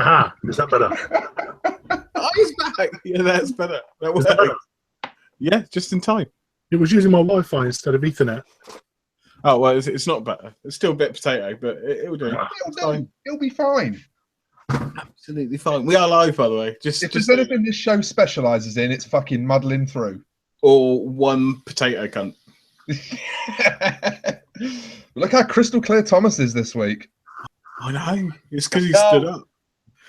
Aha, is that better? Oh, he's back. Yeah, that's better. That Is that better? Yeah, just in time. It was using my Wi-Fi instead of Ethernet. Oh, well, it's not better. It's still a bit potato, but it'll do. It'll be fine. Absolutely fine. We are live, by the way. If there's anything this show specialises in, it's fucking muddling through. Or one potato cunt. Look how crystal clear Thomas is this week. I know. It's because he stood up.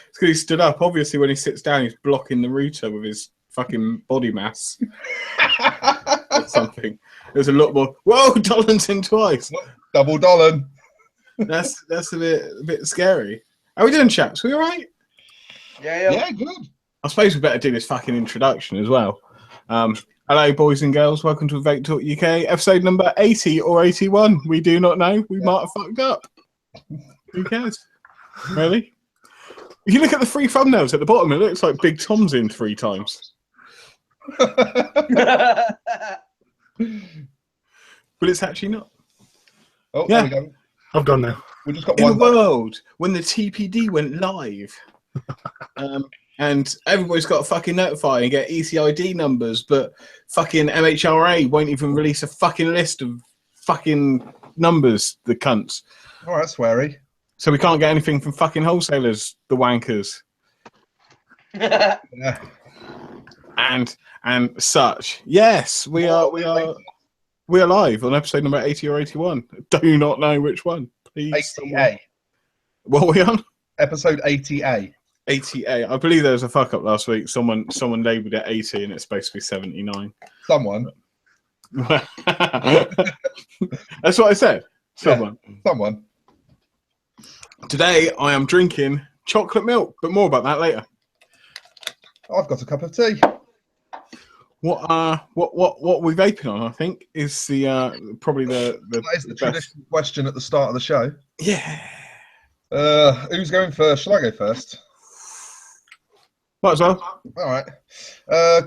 It's because he stood up. Obviously, when he sits down, he's blocking the router with his fucking body mass. Or something. There's a lot more. Whoa, Dolan's in twice. Double Dolan. That's a bit scary. How are we doing, chaps? We all right? Yeah, good. I suppose we better do this fucking introduction as well. Hello, boys and girls. Welcome to Vape Talk UK, episode number 80 or 81. We do not know. We might have fucked up. Who cares? Really? If you look at the three thumbnails at the bottom, it looks like Big Tom's in 3 times. But it's actually not. Oh, yeah. there we go. I've gone now. We just got in one. the world when the TPD went live, and everybody's got to fucking notify and get ECID numbers, but fucking MHRA won't even release a fucking list of fucking numbers, the cunts. Oh, that's sweary. So we can't get anything from fucking wholesalers, the wankers. Yeah. And such. Yes, we are live on episode number 80 or 81. Do not know which one. Please. 80A. What are we on? Episode 80A. 80A. I believe there was a fuck up last week. Someone labelled it 80 and it's supposed to be 79. Someone. That's what I said. Someone. Yeah, someone. Today I am drinking chocolate milk, but more about that later. I've got a cup of tea. What are we vaping on? I think is the probably the that is the best. traditional question at the start of the show. Yeah. Who's going first? Shall I go first? Might as well. All right.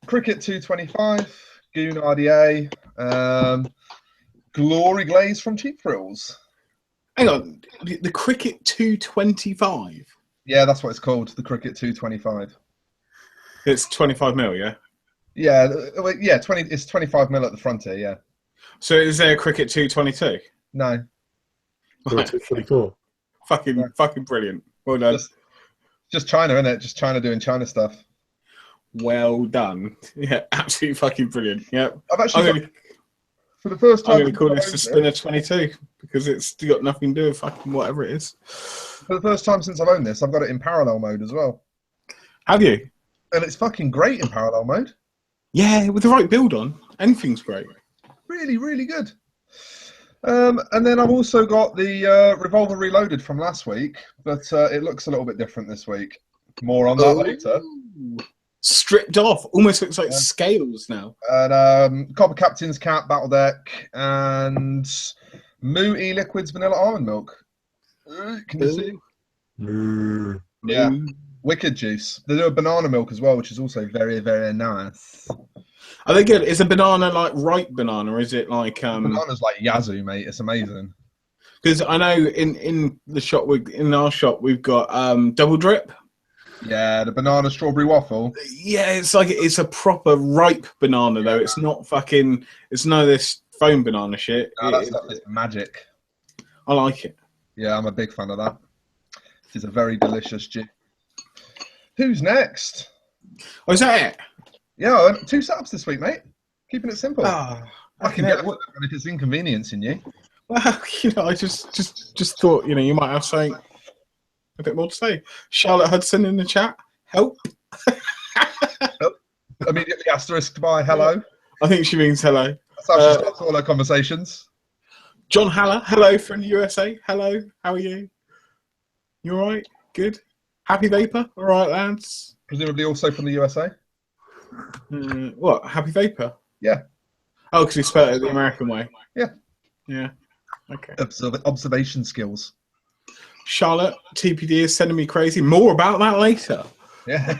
Cricket 225, Goon RDA, Glory Glaze from Cheap Thrills. Hang on, the Cricket 225. Yeah, that's what it's called. The Cricket 225. It's 25mm, yeah. Yeah, 20. It's 25mm at the front here. Yeah. So is there a Cricket 222? No. Right. 244. Fucking brilliant. Well done. Just China, isn't it? Just China doing China stuff. Well done. Yeah, absolutely fucking brilliant. Yeah. I've actually for the first time. I'm going to call this the Spinner 22 because it's got nothing to do with fucking whatever it is. For the first time since I've owned this, I've got it in parallel mode as well. Have you? And it's fucking great in parallel mode. Yeah, with the right build on, anything's great. Really, really good. And then I've also got the Revolver Reloaded from last week, but it looks a little bit different this week. More on that later. Stripped off, almost looks like scales now. And Copper Captain's Cap Battle Deck and Moo E-Liquids Vanilla Almond Milk. Can you see? Yeah. Wicked juice. They do a banana milk as well, which is also very, very nice. Are they good? Is a banana like ripe banana, or is it like Banana's like Yazoo, mate. It's amazing. Because I know in the shop, in our shop, we've got double drip. Yeah, the banana strawberry waffle. Yeah, it's like it's a proper ripe banana though. It's not fucking. It's no this foam banana shit. No, that stuff is magic. I like it. Yeah, I'm a big fan of that. It's a very delicious juice. Who's next? Oh, is that it? Yeah, 2 setups this week, mate. Keeping it simple. Oh, I can get it if it's inconveniencing you. Well, I just thought, you might have something a bit more to say. Charlotte Hudson in the chat. Help. Immediately asterisked by hello. I think she means hello. That's how she starts all her conversations. John Haller. Hello from the USA. Hello. How are you? You all right? Good. Happy Vapor. All right, lads. Presumably also from the USA. What? Happy Vapor? Yeah. Oh, because he spelled it the American way. Yeah. Yeah. Okay. Observation skills. Charlotte, TPD is sending me crazy. More about that later. Yeah.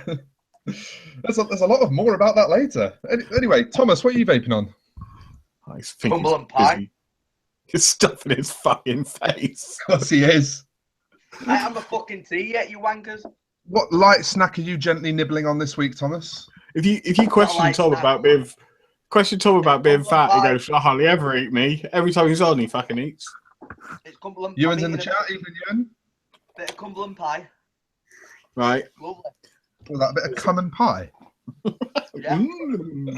There's a lot of more about that later. Anyway, Thomas, what are you vaping on? I think Cumberland Pie. He's stuffing his fucking face. Of course he is. I haven't a fucking tea yet, you wankers. What light snack are you gently nibbling on this week, Thomas? If you question Tom about being fat, he goes, "I hardly ever eat me." Every time he's on, he fucking eats. It's Cumberland. Ewan's in the chat. Evening, Ewan. Bit of Cumberland pie. Right. Lovely. Well, that bit of cum pie. Yeah.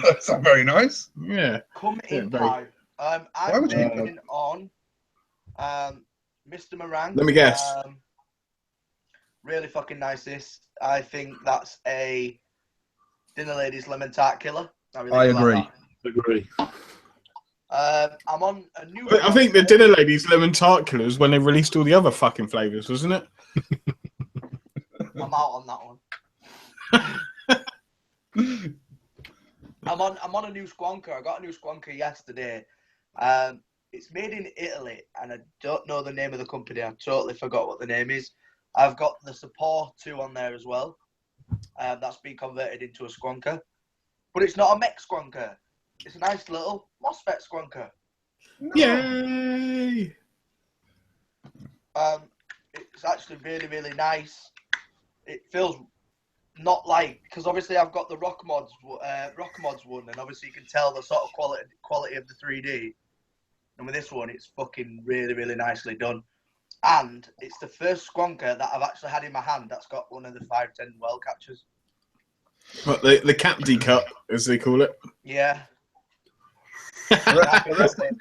That's not very nice. Yeah. Come in very... pie. I'm vaping on Mr. Meringue. Let me guess. Really fucking nice. This. I think that's a Dinner Ladies lemon tart killer. I agree. Agree. I'm on a new. I think the Dinner Ladies lemon tart killers when they released all the other fucking flavors, wasn't it? I'm out on that one. I'm on a new squonker. I got a new squonker yesterday. It's made in Italy, and I don't know the name of the company. I totally forgot what the name is. I've got the Support 2 on there as well. That's been converted into a squonker, but it's not a mech squonker. It's a nice little MOSFET squonker. No. Yay! It's actually really, really nice. It feels not like, because obviously I've got the Rock Mods one, and obviously you can tell the sort of quality of the 3D. And with this one, it's fucking really, really nicely done. And it's the first squonker that I've actually had in my hand that's got one of the 510 well catchers. What, the cap decut, as they call it? Yeah. In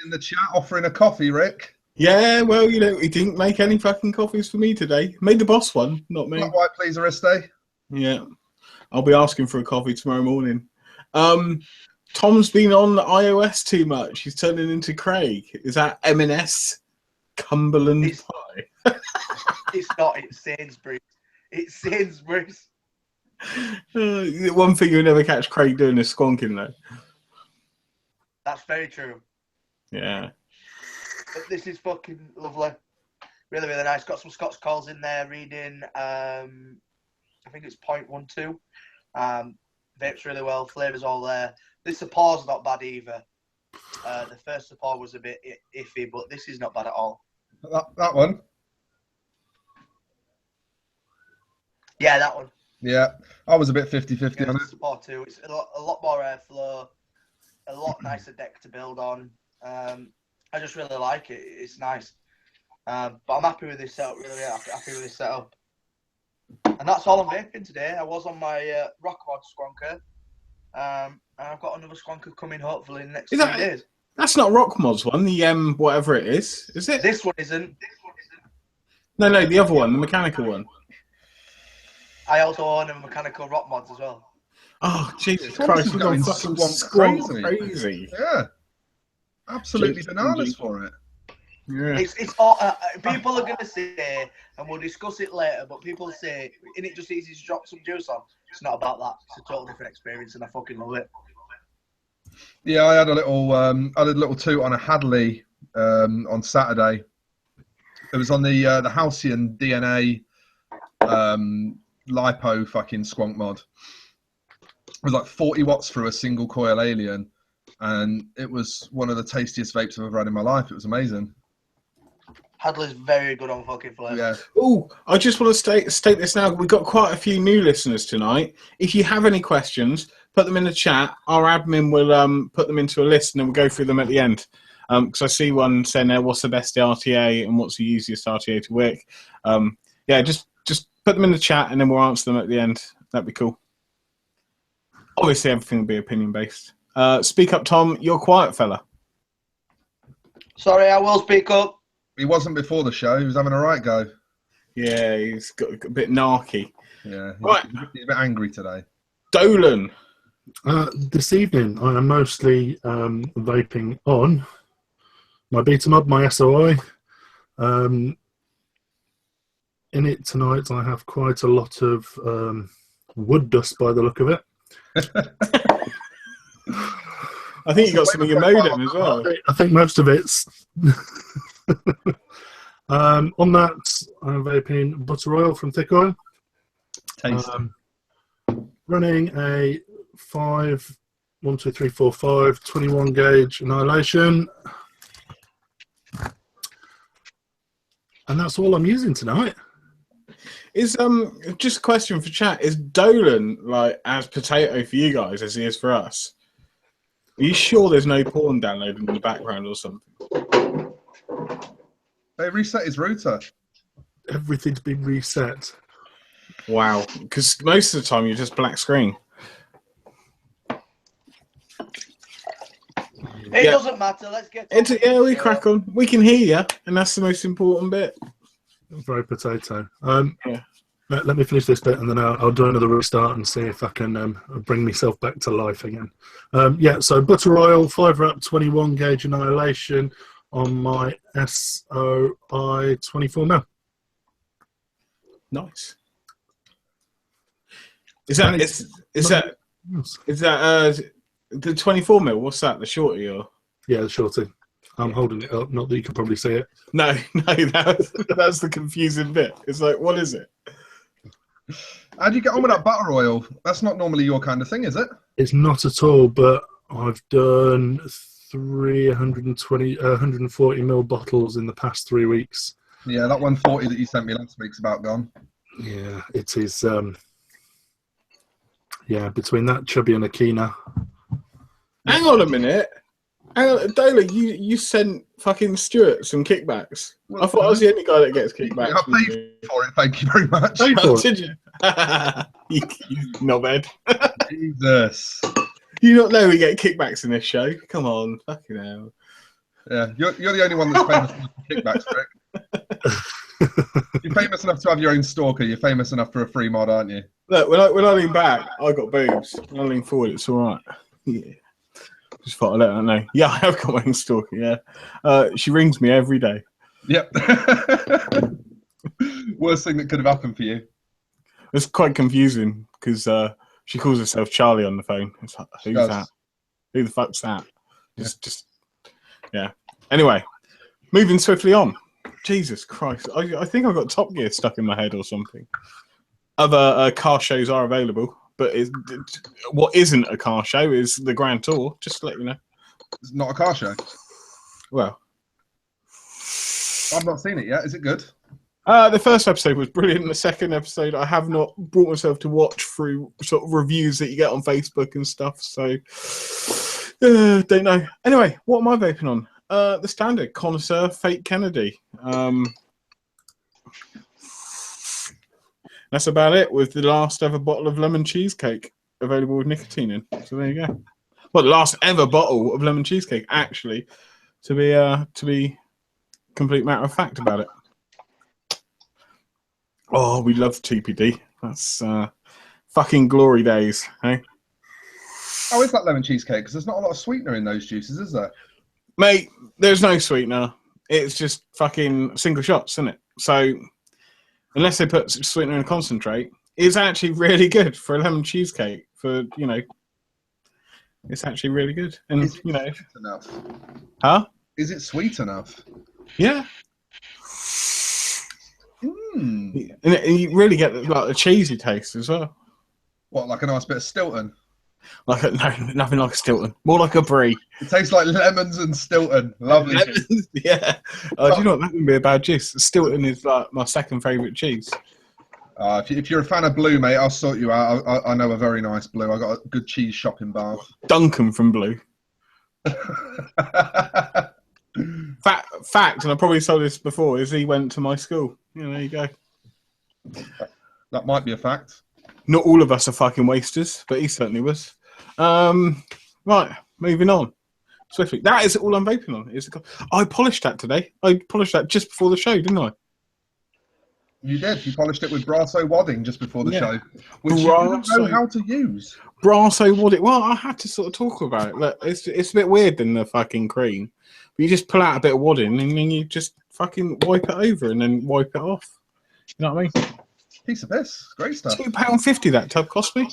the chat offering a coffee, Rick. Yeah, well, you know, he didn't make any fucking coffees for me today. Made the boss one, not me. Black, white, please, Ariste. Yeah. I'll be asking for a coffee tomorrow morning. Tom's been on iOS too much. He's turning into Craig. Is that M&S Cumberland Pie? It's not. It's Sainsbury's. It's Sainsbury's. One thing you'll never catch Craig doing is squonking, though. That's very true. Yeah. But this is fucking lovely. Really, really nice. Got some Scotch calls in there reading. I think it's 0.12. Vapes really well. Flavours all there. This support's not bad either. The first support was a bit iffy, but this is not bad at all. That one? Yeah, that one. Yeah, I was a bit 50-50 on it. Support too. It's a lot more airflow, a lot nicer deck to build on. I just really like it. It's nice. But I'm happy with this setup. Really happy with this setup. And that's all I'm vaping today. I was on my Rockmod squonker. And I've got another squonker coming hopefully in the next 2 days. That's not Rockmod's one, the whatever it is it? This one isn't. No, the other one, the mechanical one. I also own a mechanical Rockmods as well. Oh, Jesus Thomas Christ, is we're going going fucking swamp crazy. Yeah. Absolutely bananas for it. Yeah. It's all, people are going to say, and we'll discuss it later, but people say, isn't it just easy to drop some juice on? It's not about that. It's a totally different experience, and I fucking love it. Yeah, I had a little toot on a Hadley on Saturday. It was on the Halcyon DNA lipo fucking squonk mod. It was like 40 watts through a single coil alien, and it was one of the tastiest vapes I've ever had in my life. It was amazing. Hadley's very good on fucking flavor. Yeah. Oh, I just want to state this now. We've got quite a few new listeners tonight. If you have any questions, put them in the chat. Our admin will put them into a list, and then we'll go through them at the end. Because I see one saying there, what's the best RTA and what's the easiest RTA to wick? Yeah, just put them in the chat, and then we'll answer them at the end. That'd be cool. Obviously, everything will be opinion-based. Speak up, Tom. You're a quiet fella. Sorry, I will speak up. He wasn't before the show. He was having a right go. Yeah, he's got a bit narky. Yeah, Right. He's a bit angry today. Dolan. This evening, I am mostly vaping on my Beat-em-up, my SOI. In it tonight, I have quite a lot of wood dust by the look of it. I think you got some of your modem as well. I think most of it's... on that, I'm vaping butter oil from Thick Oil. Tasty. Running a 21 gauge Annihilation. And that's all I'm using tonight. Is just a question for chat? Is Dolan like as potato for you guys as he is for us? Are you sure there's no porn downloading in the background or something? They reset his router. Everything's been reset. Wow, because most of the time you're just black screen. It doesn't matter. Let's get. We crack on. We can hear you, and that's the most important bit. Very potato. Yeah. Let me finish this bit, and then I'll do another restart and see if I can bring myself back to life again. So butter oil, 5 wrap, 21 gauge annihilation on my SOI 24 mil. Nice. Is that the 24 mil? What's that? The shorty or? Yeah, the shorty. I'm holding it up. Not that you can probably see it. No, that's the confusing bit. It's like, what is it? How do you get on with that butter oil? That's not normally your kind of thing, is it? It's not at all, but I've done 140 mil bottles in the past 3 weeks. Yeah, that 140 that you sent me last week's about gone. Yeah, it is. Between that chubby and Akina. Hang on a minute. Dola, you sent fucking Stuart some kickbacks. Well, I thought I was the only guy that gets kickbacks. I paid for it, thank you very much. Did you? you knobhead. Jesus. You not know we get kickbacks in this show? Come on, fucking hell. Yeah, you're the only one that's famous enough for kickbacks, Rick. You're famous enough to have your own stalker. You're famous enough for a free mod, aren't you? Look, when I lean back, I got boobs. When I lean forward, it's all right. Yeah. Just thought I'd let her know. Yeah, I have got my own stalker, yeah. She rings me every day. Yep. Worst thing that could have happened for you. It's quite confusing because she calls herself Charlie on the phone. It's like, who's that? Who the fuck's that? Yeah. Anyway, moving swiftly on. Jesus Christ. I think I've got Top Gear stuck in my head or something. Other car shows are available, but what isn't a car show is the Grand Tour, just to let you know. It's not a car show. Well, I've not seen it yet. Is it good? The first episode was brilliant. The second episode, I have not brought myself to watch through sort of reviews that you get on Facebook and stuff. So, don't know. Anyway, what am I vaping on? The standard Connoisseur Fake Kennedy. That's about it, with the last ever bottle of lemon cheesecake available with nicotine in. So there you go. Well, the last ever bottle of lemon cheesecake, actually, to be complete matter of fact about it. Oh, we love TPD. That's fucking glory days, hey? How is that lemon cheesecake? Because there's not a lot of sweetener in those juices, is there? Mate, there's no sweetener. It's just fucking single shots, isn't it? So, unless they put sweetener in a concentrate, it's actually really good for a lemon cheesecake. It's actually really good. And, Sweet enough? Huh? Is it sweet enough? Yeah. Mm. And you really get like a cheesy taste as well. What, like a nice bit of Stilton? No, nothing like a Stilton. More like a brie. It tastes like lemons and Stilton. Lovely. Lemons, yeah. Do you know what? That wouldn't be a bad juice. Stilton is like my second favourite cheese. If you're a fan of Blue, mate, I'll sort you out. I know a very nice Blue. I got a good cheese shop in Bath. Duncan from Blue. Fact, and I probably told this before, is he went to my school. Yeah, there you go. That might be a fact. Not all of us are fucking wasters, but he certainly was. Right, moving on swiftly. That is all I'm vaping on. I polished that today. I polished that just before the show, didn't I? You did. You polished it with Brasso wadding just before the show, which you didn't know how to use. Brasso wadding. Well, I had to sort of talk about it. Look, it's a bit weird than the fucking cream, but you just pull out a bit of wadding and then you just fucking wipe it over and then wipe it off. You know what I mean? Piece of piss. Great stuff. £2.50 that tub cost me.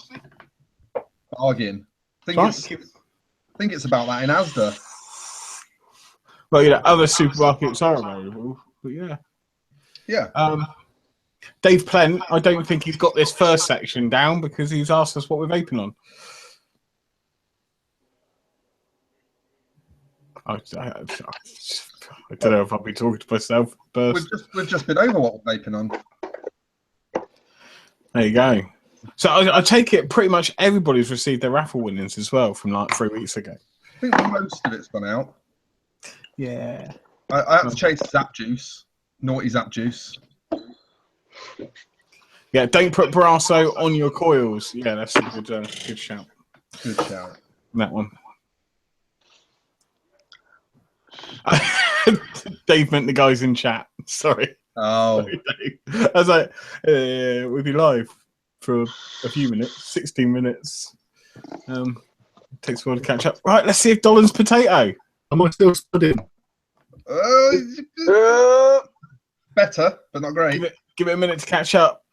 Bargain. I think it's about that in Asda. Well, yeah, other supermarkets are available, but yeah. Yeah. Dave Plent, I don't think he's got this first section down because he's asked us what we're vaping on. I don't know if I'll be talking to myself, but we've just been over what we're vaping on. There you go. So I take it pretty much everybody's received their raffle winnings as well from like 3 weeks ago. I think most of it's gone out. Yeah. I had to chase Zap Juice, naughty Zap Juice. Yeah, don't put Brasso on your coils. Yeah, that's a good shout. Good shout. That one. Dave meant the guys in chat. Sorry. Oh. Sorry, Dave. I was like, we'll be live for a few minutes, 16 minutes. Takes a while to catch up. Right, let's see if Dolan's potato. Am I still studying? Better, but not great. Give it a minute to catch up.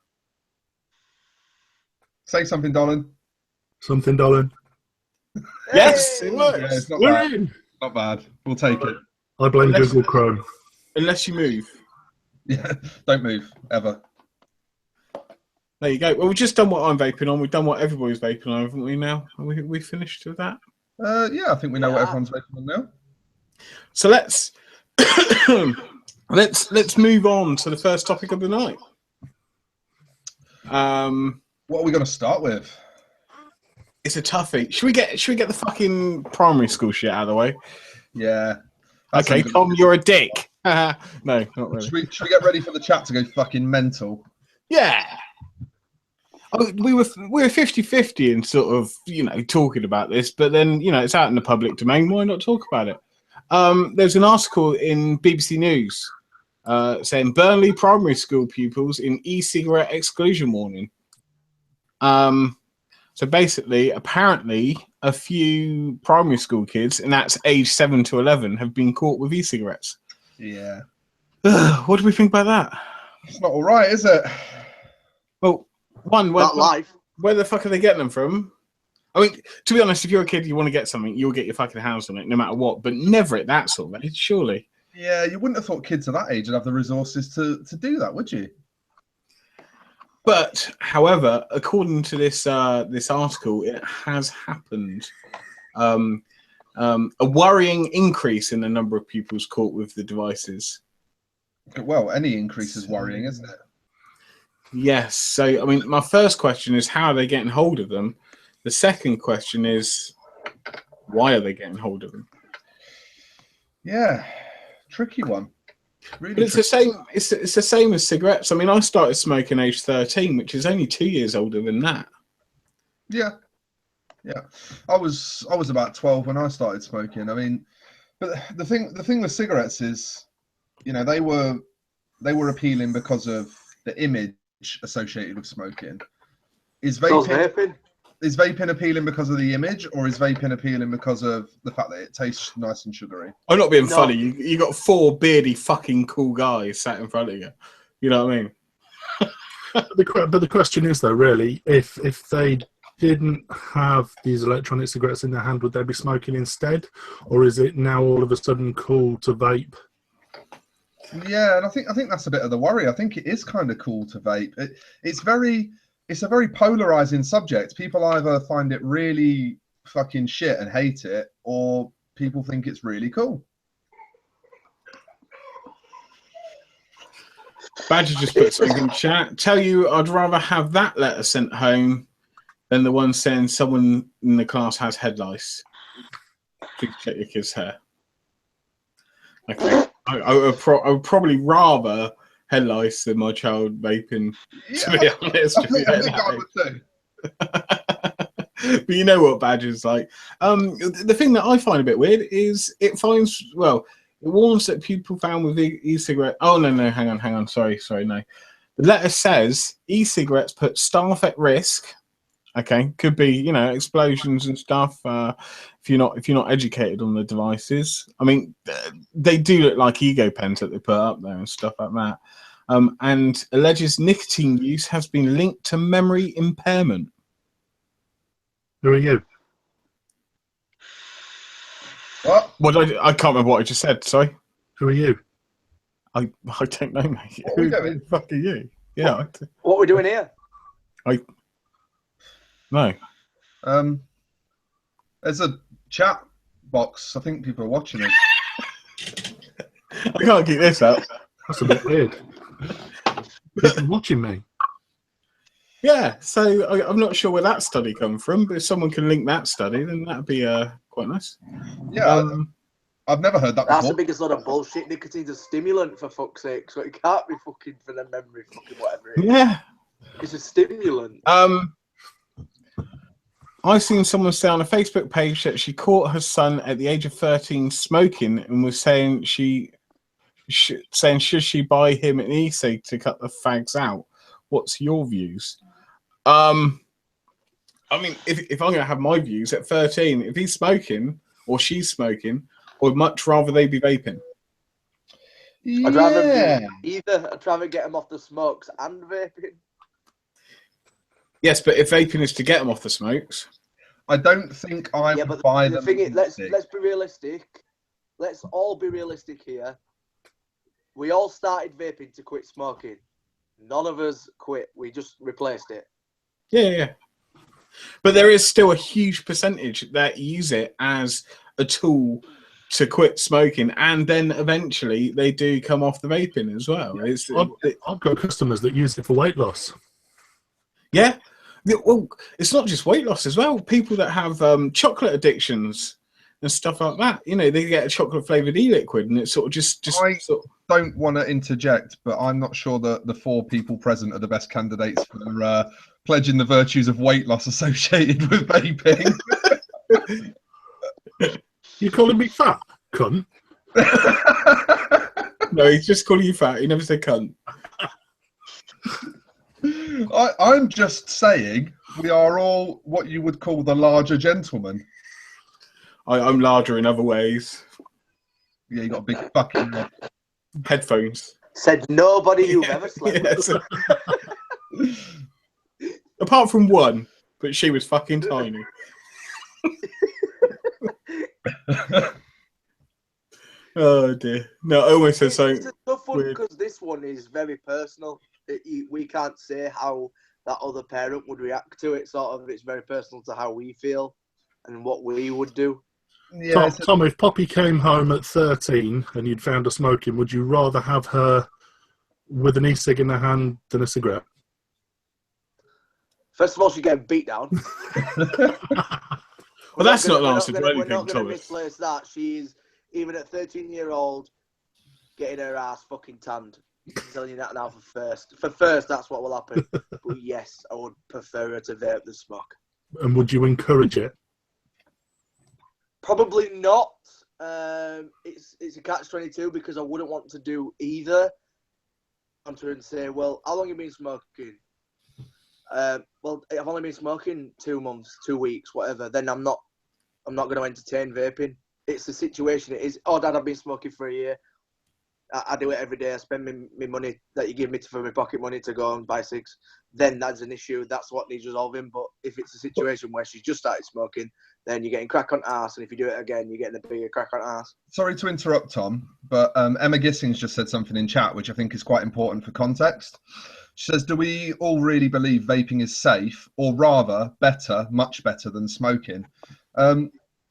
Say something, Dolan. Something, Dolan. Yes, it works. Yeah, it's not We're bad. in. Not bad. We'll take it. I blame Google Chrome. Unless you move. Yeah, don't move ever. There you go. Well, we've just done what I'm vaping on. We've done what everybody's vaping on, haven't we? Now we finished with that. Yeah, I think we know what everyone's vaping on now. So let's let's move on to the first topic of the night. What are we going to start with? It's a toughie. Should we get the fucking primary school shit out of the way? Yeah. Okay, Tom, you're a dick. No, not really. Should we get ready for the chat to go fucking mental? Yeah. We were 50-50 in sort of, talking about this, but then, it's out in the public domain. Why not talk about it? There's an article in BBC News saying Burnley primary school pupils in e-cigarette exclusion warning. So basically, apparently, a few primary school kids, and that's age 7 to 11, have been caught with e-cigarettes. Yeah. What do we think about that? It's not all right, is it? Well, life. Where the fuck are they getting them from? I mean, to be honest, if you're a kid, you want to get something, you'll get your fucking hands on it, no matter what. But never at that sort of age, surely. Yeah, you wouldn't have thought kids of that age would have the resources to do that, would you? But, however, according to this article, it has happened. A worrying increase in the number of pupils caught with the devices. Well, any increase is worrying, isn't it? Yes. So, I mean, my first question is, how are they getting hold of them? The second question is, why are they getting hold of them? Yeah, tricky one. Really, but it's the same. It's the same as cigarettes. I mean, I started smoking age 13, which is only 2 years older than that. Yeah. I was about 12 when I started smoking. I mean, but the thing with cigarettes is, they were appealing because of the image associated with smoking. Is vaping appealing because of the image, or is vaping appealing because of the fact that it tastes nice and sugary? I'm not being funny. You got 4 beardy fucking cool guys sat in front of you. You know what I mean? But the question is, though, really, if they didn't have these electronic cigarettes in their hand, would they be smoking instead, or is it now all of a sudden cool to vape? Yeah, and I think that's a bit of the worry. I think it is kind of cool to vape. It's a very polarizing subject. People either find it really fucking shit and hate it, or people think it's really cool. Badger just put something in chat. Tell you, I'd rather have that letter sent home than the one saying someone in the class has head lice. Please check your kid's hair. Okay. I would probably rather head lice than my child vaping, to be honest. I think I would too. But you know what Badger's like. The thing that I find a bit weird is it warns that people found with e-cigarette. Oh, no, hang on. Sorry, no. The letter says e-cigarettes put staff at risk. Okay, could be, explosions and stuff. If you're not educated on the devices, I mean, they do look like ego pens that they put up there and stuff like that. And alleges nicotine use has been linked to memory impairment. Who are you? What? I can't remember what I just said. Sorry. Who are you? I don't know, mate. What are we doing? Who the fuck are you? Yeah. What are we doing here? No. There's a chat box. I think people are watching it. I can't keep this up. That's a bit weird. People watching me. Yeah, so I'm not sure where that study come from, but if someone can link that study, then that'd be quite nice. Yeah, I've never heard that That's before. the biggest lot of bullshit. Nicotine's a stimulant, for fuck's sake, so it can't be fucking for the memory, fucking whatever it is. Yeah. It's a stimulant. I've seen someone say on a Facebook page that she caught her son at the age of 13 smoking and was saying should she buy him an e-cig to cut the fags out? What's your views? I mean, if I'm going to have my views at 13, if he's smoking or she's smoking, I would much rather they be vaping. I'd rather do either. I'd rather get them off the smokes and vaping. Yes, but if vaping is to get them off the smokes, I don't think I would buy them. Thing is, let's be realistic. Let's all be realistic here. We all started vaping to quit smoking. None of us quit. We just replaced it. Yeah. But there is still a huge percentage that use it as a tool to quit smoking, and then eventually they do come off the vaping as well. I've got customers that use it for weight loss. Yeah. Well, it's not just weight loss as well. People that have chocolate addictions and stuff like that, you know, they get a chocolate flavored e-liquid, and it's sort of just. I don't want to interject, but I'm not sure that the 4 people present are the best candidates for pledging the virtues of weight loss associated with vaping. You calling me fat, cunt? No, he's just calling you fat. He never said cunt. I'm just saying we are all what you would call the larger gentleman. I'm larger in other ways. Yeah, you got a big fucking headphones. Said nobody you've ever slept with. Apart from one, but she was fucking tiny. Oh dear. No, I always said something. It's a tough one because this one is very personal. We can't say how that other parent would react to it. Sort of, it's very personal to how we feel and what we would do. Yeah, Tom, if Poppy came home at 13 and you'd found her smoking, would you rather have her with an e-cig in her hand than a cigarette? First of all, she's getting beat down. Well, that's not an answer to anything, We're not going to Thomas. misplace that. She's, even at 13-year-old, getting her ass fucking tanned. I'm telling you that now for first. For first, that's what will happen. But yes, I would prefer her to vape than smoke. And would you encourage it? Probably not. It's a catch-22 because I wouldn't want to do either. I'm trying to say, well, how long have you been smoking? Well, I've only been smoking 2 months, 2 weeks, whatever. Then I'm not going to entertain vaping. It's the situation it is. Oh, Dad, I've been smoking for a year. I do it every day. I spend my money that you give me for my pocket money to go and buy cigs. Then that's an issue. That's what needs resolving. But if it's a situation where she's just started smoking, then you're getting crack on arse. And if you do it again, you're getting a bigger crack on arse. Sorry to interrupt, Tom, but Emma Gissings just said something in chat, which I think is quite important for context. She says, do we all really believe vaping is safe, or rather better, much better than smoking?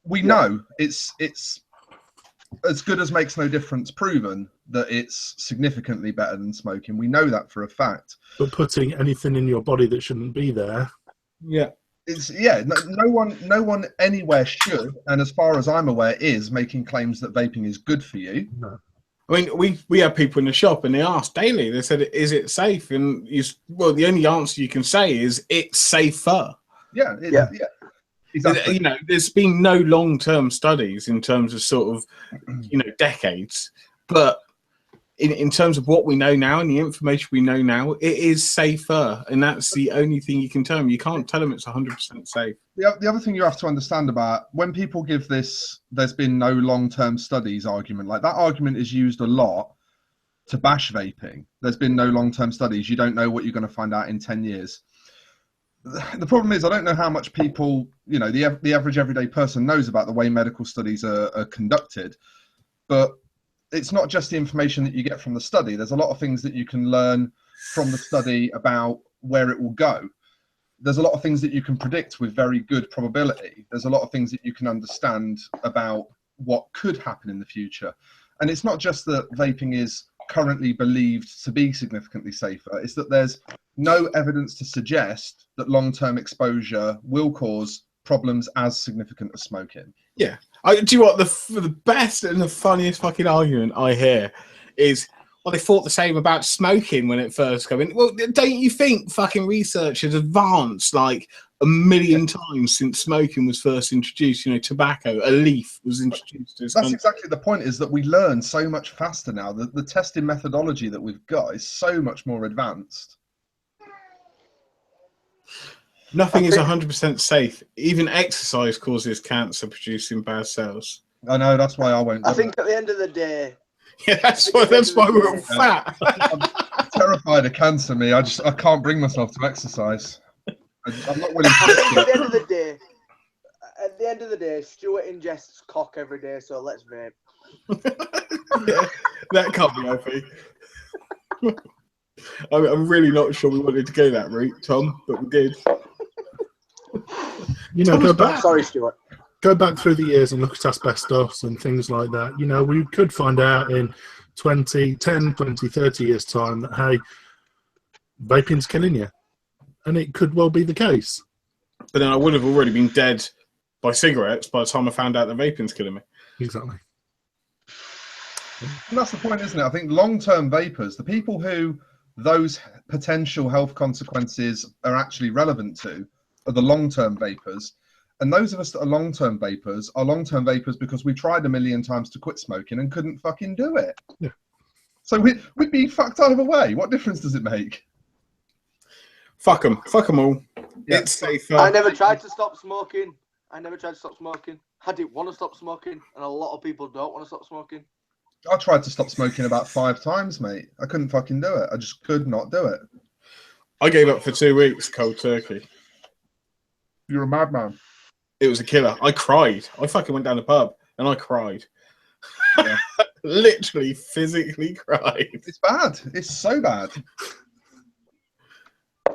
We know it's as good as makes no difference proven that it's significantly better than smoking. We know that for a fact. But putting anything in your body that shouldn't be there. Yeah. No one anywhere should, and as far as I'm aware, is making claims that vaping is good for you. No. I mean, we have people in the shop and they ask daily. They said, "Is it safe?" And the only answer you can say is, "It's safer." Yeah. Exactly. You know, there's been no long-term studies in terms of sort of, decades, but in terms of what we know now and the information we know now, it is safer, and that's the only thing you can tell them. You can't tell them it's 100% safe. The other thing you have to understand about when people give this "there's been no long-term studies" argument, like that argument is used a lot to bash vaping. There's been no long-term studies. You don't know what you're going to find out in 10 years. The problem is I don't know how much people, the average everyday person knows about the way medical studies are conducted, but it's not just the information that you get from the study. There's a lot of things that you can learn from the study about where it will go. There's a lot of things that you can predict with very good probability. There's a lot of things that you can understand about what could happen in the future. And it's not just that vaping is currently believed to be significantly safer. It's that there's no evidence to suggest that long-term exposure will cause problems as significant as smoking. Yeah. Do you know what the best and the funniest fucking argument I hear is, well, they thought the same about smoking when it first came in. Well, don't you think fucking research has advanced like a million times since smoking was first introduced? You know, tobacco, a leaf was introduced. That's exactly the point, is that we learn so much faster now. The testing methodology that we've got is so much more advanced. Nothing is 100% safe. Even exercise causes cancer, producing bad cells. I know, that's why I won't. I think at the end of the day... Yeah, that's why we're all fat. I'm terrified of cancer, me. I can't bring myself to exercise. I'm not willing to... At the end of the day, Stuart ingests cock every day, so let's vape. Yeah, that can't be healthy. I'm really not sure we wanted to go that route, Tom, but we did. You know, go back. Sorry, Stuart. Go back through the years and look at asbestos and things like that. You know, we could find out in 10, 20, 30 years' time that, hey, vaping's killing you. And it could well be the case. But then I would have already been dead by cigarettes by the time I found out that vaping's killing me. Exactly. And that's the point, isn't it? I think long-term vapors, the people who those potential health consequences are actually relevant to, are the long-term vapors. And those of us that are long-term vapors because we tried a million times to quit smoking and couldn't fucking do it. Yeah. So we'd be fucked either way. What difference does it make? Fuck them all. Yeah. It's safer. I never tried to stop smoking. I didn't want to stop smoking, and a lot of people don't want to stop smoking. I tried to stop smoking about 5 times, mate. I couldn't fucking do it. I just could not do it. I gave up for 2 weeks, cold turkey. You're a madman. It was a killer. I cried. I fucking went down the pub and I cried. Yeah. Literally, physically cried. It's bad. It's so bad.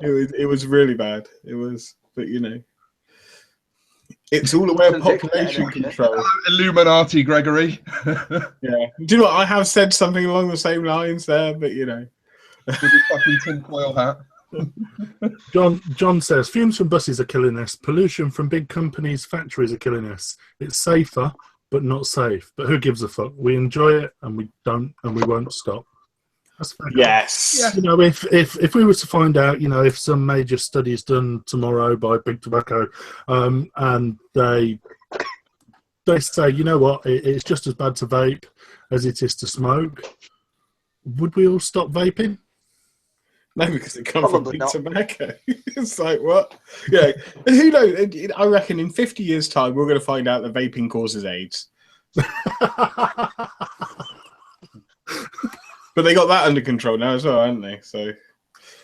It was really bad. It was, but you know, it's all about population control. Hello, Illuminati, Gregory. Yeah. Do you know what? I have said something along the same lines there, but you know. With his fucking tinfoil hat. John says fumes from buses are killing us. Pollution from big companies, factories are killing us. It's safer, but not safe. But who gives a fuck? We enjoy it, and we don't, and we won't stop. That's fair. Yes. Yeah. You know, if we were to find out, you know, if some major study is done tomorrow by Big Tobacco, and they say, you know what, it's just as bad to vape as it is to smoke, would we all stop vaping? No, because it comes from big tobacco. It's like, what? Yeah. Who knows? I reckon in 50 years' time, we're going to find out that vaping causes AIDS. But they got that under control now as well, haven't they? So,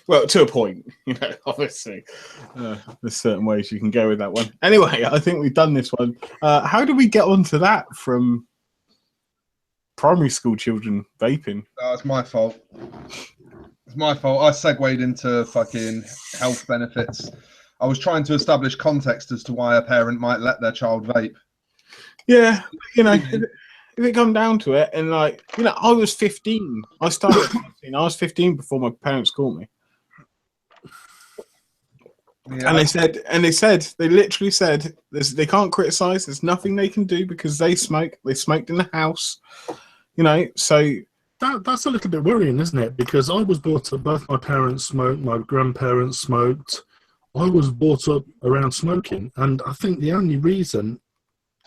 well, to a point, you know, obviously. There's certain ways you can go with that one. Anyway, I think we've done this one. How do we get onto that from primary school children vaping? It's my fault. It's my fault. I segued into fucking health benefits. I was trying to establish context as to why a parent might let their child vape. Yeah, you know, if it come down to it, and like, you know, I was 15. I started 15. I was 15 before my parents caught me. Yeah. And they literally said, they can't criticize. There's nothing they can do because they smoke. They smoked in the house, you know, so. That's a little bit worrying, isn't it? Because I was brought up, both my parents smoked, my grandparents smoked. I was brought up around smoking. And I think the only reason,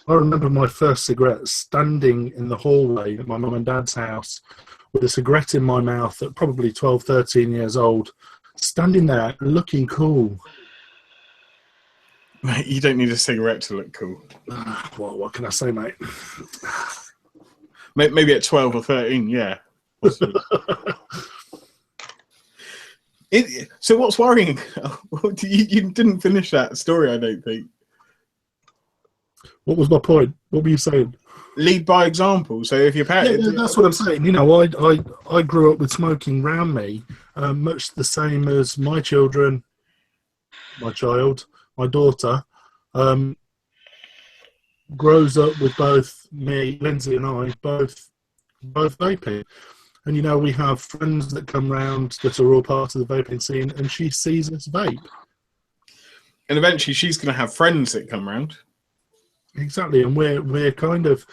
I remember my first cigarette standing in the hallway at my mum and dad's house with a cigarette in my mouth at probably 12, 13 years old, standing there looking cool. Mate, you don't need a cigarette to look cool. What can I say, mate? Maybe at 12 or 13, yeah. So what's worrying? You didn't finish that story, I don't think. What was my point? What were you saying? Lead by example. So if your parents... Yeah, that's what I'm saying. You know, I grew up with smoking round me, much the same as my children, my child, my daughter, grows up with both me, Lindsay and I, both vaping. And, you know, we have friends that come round that are all part of the vaping scene, and she sees us vape. And eventually she's going to have friends that come round. Exactly. And we're kind of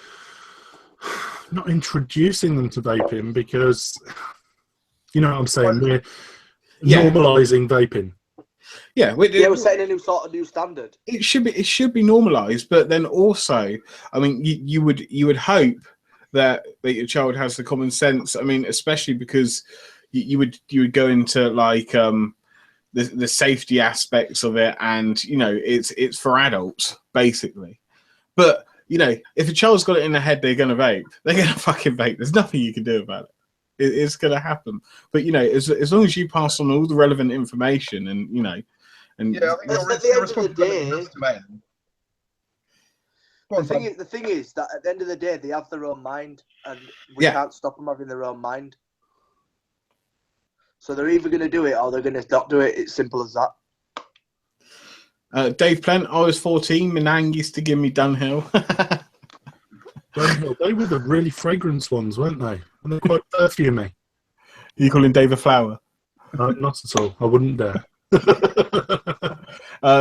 not introducing them to vaping because, you know what I'm saying? We're normalising vaping. Yeah, we're setting a new standard. It should be normalised, but then also, I mean, you would hope that your child has the common sense. I mean, especially because you would go into like the safety aspects of it, and you know it's for adults basically. But you know, if a child's got it in their head they're going to vape, they're going to fucking vape. There's nothing you can do about it. It's going to happen. But you know, as long as you pass on all the relevant information, and you know, and yeah, I think the responsibility has to end. The thing is that at the end of the day, they have their own mind, and we can't stop them having their own mind. So they're either going to do it or they're going to not do it. It's simple as that. Dave Plent, I was 14. Menang used to give me Dunhill. Dunhill, they were the really fragrance ones, weren't they? And they're quite perfumey. You calling Dave a flower? Not at all. I wouldn't dare.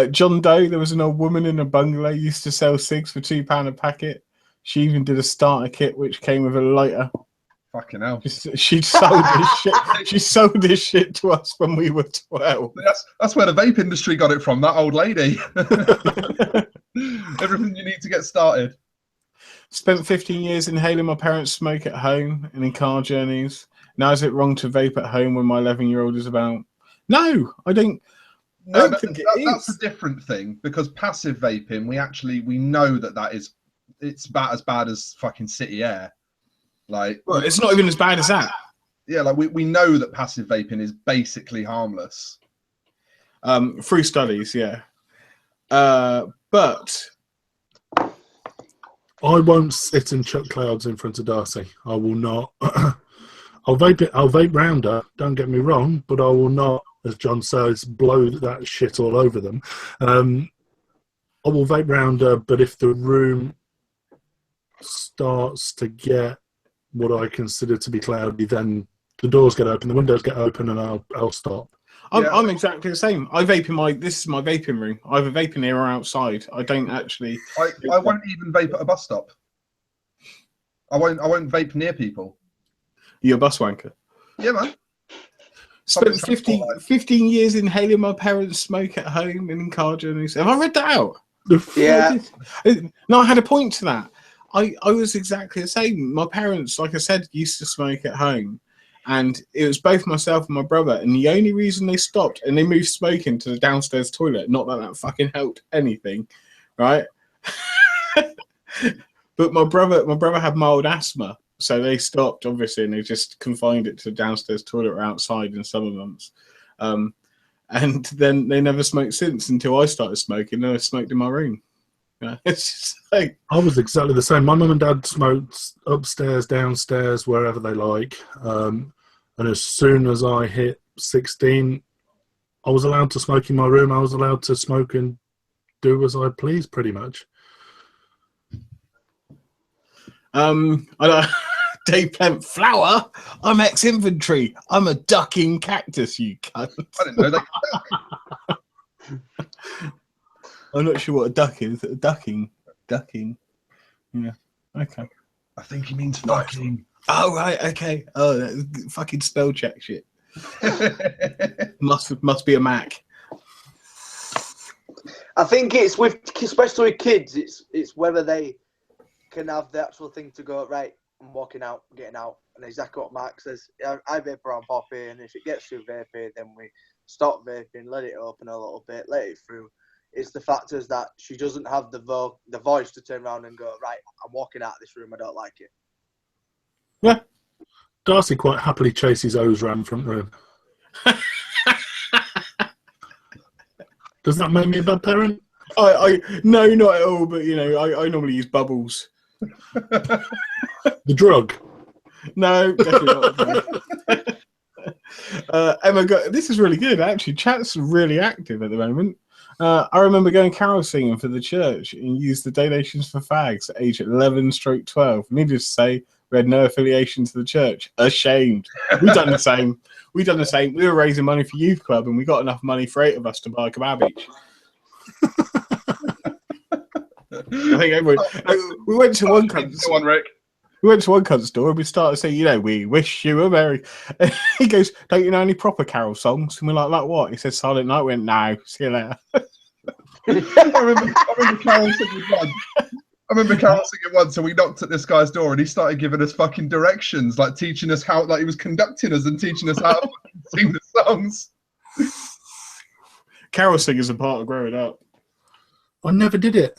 John Doe, there was an old woman in a bungalow used to sell cigs for £2 a packet. She even did a starter kit which came with a lighter. Fucking hell! She sold this shit. She sold this shit to us when we were 12. That's where the vape industry got it from. That old lady. Everything you need to get started. Spent 15 years inhaling my parents' smoke at home and in car journeys. Now is it wrong to vape at home when my 11-year-old is about? No, I don't. No, that's a different thing, because passive vaping, we know it's about as bad as fucking city air. Like, well, it's not even as bad as that. Yeah, like we know that passive vaping is basically harmless. Through studies, yeah. But I won't sit and chuck clouds in front of Darcy. I will not. I'll vape round her, don't get me wrong, but I will not, as John says, blow that shit all over them. I will vape round her, but if the room starts to get what I consider to be cloudy, then the doors get open, the windows get open, and I'll stop. I'm exactly the same. I vape in this is my vaping room. I have a vaping area outside. I don't actually. I won't even vape at a bus stop. I won't vape near people. You're a bus wanker. Yeah, man. Spent 15 years inhaling my parents' smoke at home and in car journeys. Have I read that out? Yeah. No, I had a point to that. I was exactly the same. My parents, like I said, used to smoke at home. And it was both myself and my brother. And the only reason they stopped and they moved smoking to the downstairs toilet, not that fucking helped anything, right? But my brother had mild asthma. So they stopped, obviously, and they just confined it to the downstairs toilet or outside in summer months. And then they never smoked since until I started smoking. Then I smoked in my room. It's just like... I was exactly the same. My mum and dad smoked upstairs, downstairs, wherever they like. And as soon as I hit 16, I was allowed to smoke in my room. I was allowed to smoke and do as I pleased, pretty much. Dave Plent, flower? I'm ex-infantry. I'm a ducking cactus, you cunt. I didn't know that. I'm not sure what a duck is. Ducking. Yeah. Okay. I think he means fucking. Oh, right. Okay. Oh, that's fucking spell check shit. must be a Mac. I think it's especially with kids, it's whether they can have the actual thing to go, right, I'm walking out, getting out, and exactly what Mark says. I vape around Poppy, and if it gets too vapey, then we stop vaping, let it open a little bit, let it through. It's the factors that she doesn't have the voice to turn around and go, right, I'm walking out of this room, I don't like it. Yeah. Darcy quite happily chases O's around the front room. Does that make me a bad parent? No, not at all, but, you know, I normally use bubbles. The drug? No, definitely not. Emma, this is really good, actually. Chat's really active at the moment. I remember going carol singing for the church and used the donations for fags at age 11/12. Needless to say, We had no affiliation to the church. Ashamed. We've done the same. We've done the same. We were raising money for youth club, and we got enough money for 8 of us to buy a kebab each. I think everyone. We went to one cunt. Go on, Rick. We went to one cunt store and we started saying, you know, we wish you a merry. And he goes, don't you know any proper carol songs? And we're like what? He said Silent Night. We went, no, see you later. I remember Carol singing one. So we knocked at this guy's door and he started giving us fucking directions, like teaching us how, like he was conducting us and teaching us how to sing the songs. Carol singers are part of growing up. I never did it.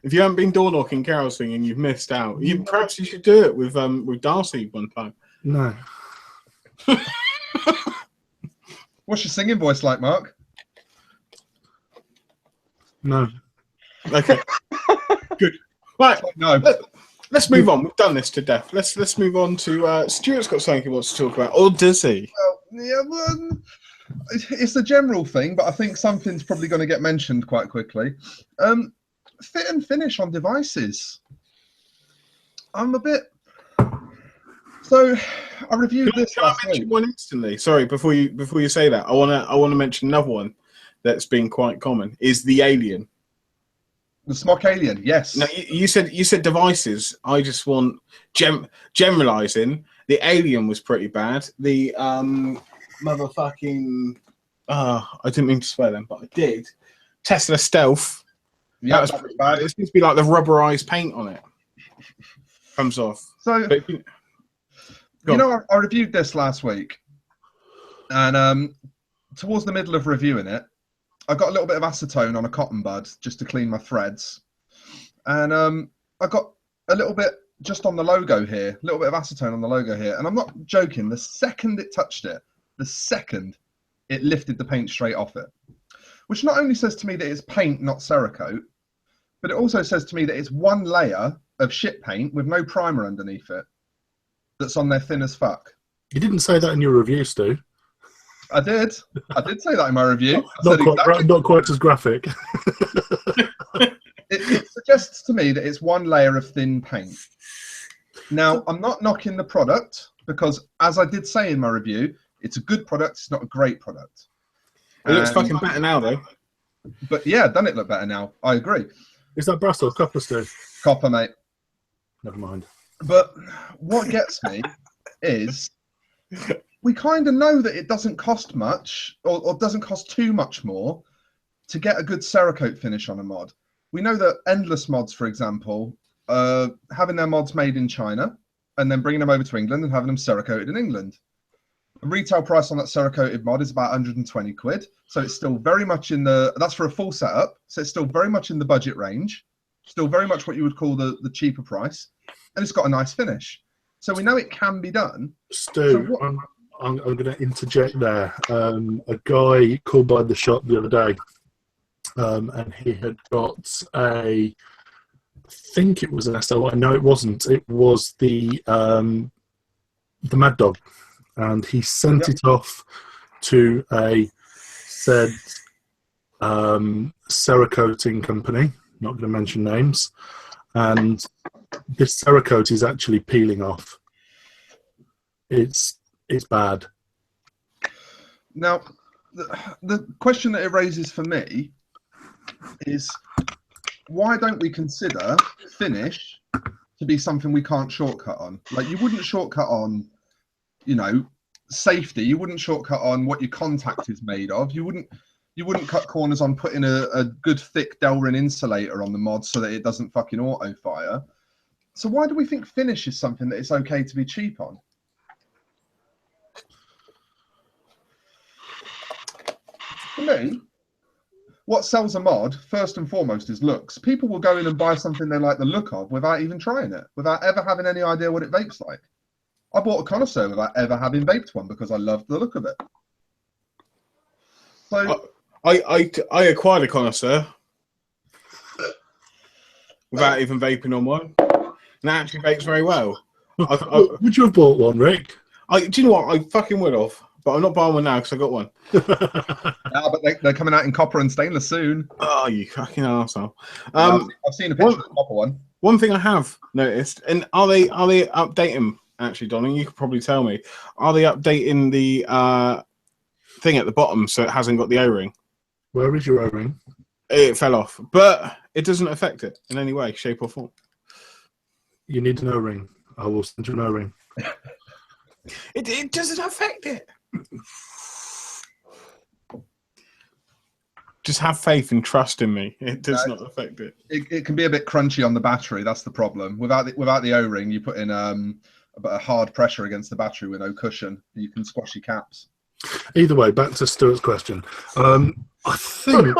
If you haven't been door knocking, carol singing, you've missed out. Perhaps you should do it with Darcy one time. No. What's your singing voice like, Mark? No. Okay. Good. Right. No. Let's move on. We've done this to death. Let's move on to Stuart's got something he wants to talk about, or does he? Well, it's a general thing, but I think something's probably going to get mentioned quite quickly. Fit and finish on devices. I'm a bit. So I reviewed this last week. One instantly. Sorry, before you say that, I wanna mention another one that's been quite common is the Alien. The Smock Alien, yes. Now you said devices. I just want generalizing. The Alien was pretty bad. The motherfucking I didn't mean to swear then, but I did. Tesla Stealth. Yeah, that was bad. It seems to be like the rubberized paint on it comes off. So I reviewed this last week, and towards the middle of reviewing it, I got a little bit of acetone on a cotton bud just to clean my threads, and I got a little bit just on the logo here, a little bit of acetone on the logo here, and I'm not joking. The second it touched it, it lifted the paint straight off it, which not only says to me that it's paint, not Cerakote, but it also says to me that it's one layer of shit paint with no primer underneath it that's on there thin as fuck. You didn't say that in your review, Stu. I did say that in my review. Not quite as graphic. It suggests to me that it's one layer of thin paint. Now, I'm not knocking the product because, as I did say in my review, it's a good product, it's not a great product. It looks fucking better now, though. But yeah, doesn't it look better now? I agree. Is that brass or copper, Stu? Copper, mate. Never mind. But what gets me is we kind of know that it doesn't cost much or doesn't cost too much more to get a good Cerakote finish on a mod. We know that Endless Mods, for example, having their mods made in China and then bringing them over to England and having them Cerakoted in England. The retail price on that Cerakoted mod is about 120 quid. So it's still very much that's for a full setup. So it's still very much in the budget range. Still very much what you would call the cheaper price. And it's got a nice finish. So we know it can be done. Stu, so I'm going to interject there. A guy called by the shop the other day, and he had got I think it was an SO. I know it wasn't. It was the Mad Dog. And he sent it off to a said Cerakoting company, not going to mention names, and this Cerakote is actually peeling off. It's bad. Now, the question that it raises for me is, why don't we consider finish to be something we can't shortcut on? Like, you wouldn't shortcut on, safety. You wouldn't shortcut on what your contact is made of. You wouldn't cut corners on putting a good thick Delrin insulator on the mod so that it doesn't fucking auto fire. So why do we think finish is something that it's okay to be cheap on? For me, what sells a mod first and foremost is looks. People will go in and buy something they like the look of without even trying it, without ever having any idea what it vapes like. I bought a connoisseur without ever having vaped one because I loved the look of it. So I acquired a connoisseur without even vaping on one. And that actually vapes very well. Would you have bought one, Rick? Do you know what? I fucking would have. but I'm not buying one now because I got one. But they're coming out in copper and stainless soon. Oh, you fucking arsehole. I've seen a picture of the copper one. One thing I have noticed, and are they updating? Actually, Donnie, you could probably tell me. Are they updating the thing at the bottom so it hasn't got the O-ring? Where is your O-ring? It fell off, but it doesn't affect it in any way, shape, or form. You need an O-ring. I will send you an O-ring. It doesn't affect it. Just have faith and trust in me. It does not affect it. It can be a bit crunchy on the battery. That's the problem. Without the O-ring, you put in a hard pressure against the battery with no cushion. You can squash your caps. Either way, back to Stuart's question. I think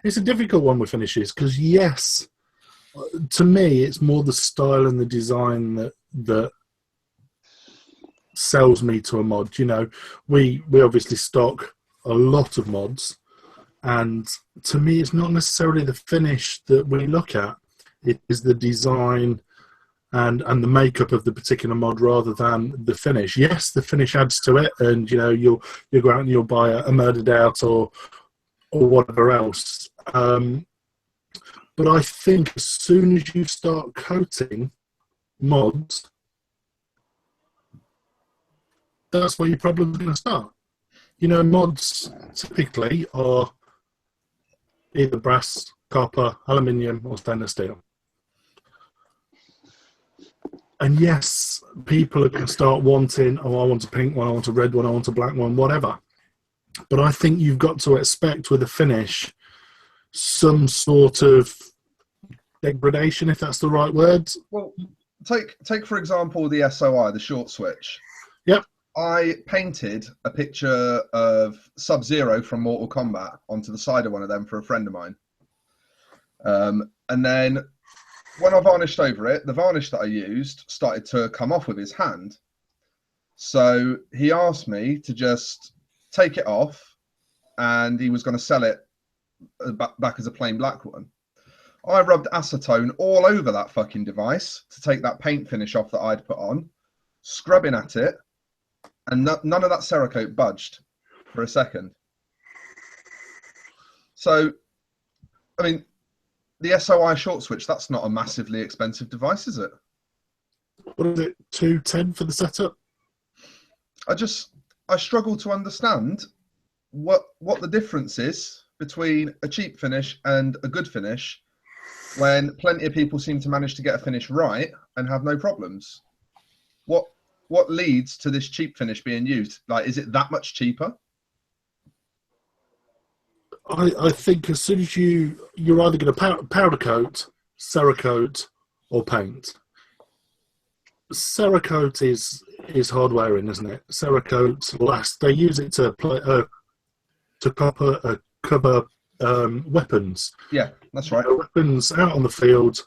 it's a difficult one with finishes because yes, to me it's more the style and the design that sells me to a mod. You know, we obviously stock a lot of mods, and to me it's not necessarily the finish that we look at. It is the design and the makeup of the particular mod rather than the finish. Yes, the finish adds to it, and you know you'll go out and you'll buy a Murdered Out or whatever else. But I think as soon as you start coating mods, that's where your problem's going to start. You know, mods typically are either brass, copper, aluminium, or stainless steel. And yes, people are going to start wanting, oh, I want a pink one, I want a red one, I want a black one, whatever. But I think you've got to expect with a finish some sort of degradation, if that's the right word. Well, take for example the SOI, the short switch. Yep. I painted a picture of Sub-Zero from Mortal Kombat onto the side of one of them for a friend of mine. And then when I varnished over it, the varnish that I used started to come off with his hand. So he asked me to just take it off, and he was going to sell it back as a plain black one. I rubbed acetone all over that fucking device to take that paint finish off that I'd put on, scrubbing at it, and none of that Cerakote budged for a second. So, I mean, the SOI short switch, that's not a massively expensive device, is it? What is it, $210 for the setup? I struggle to understand what the difference is between a cheap finish and a good finish when plenty of people seem to manage to get a finish right and have no problems. What leads to this cheap finish being used? Like, is it that much cheaper? I think as soon as you're either going to powder coat, Cerakote, or paint. Cerakote is hard wearing, isn't it? Cerakote lasts. They use it to cover weapons. Yeah, that's right. Weapons out on the field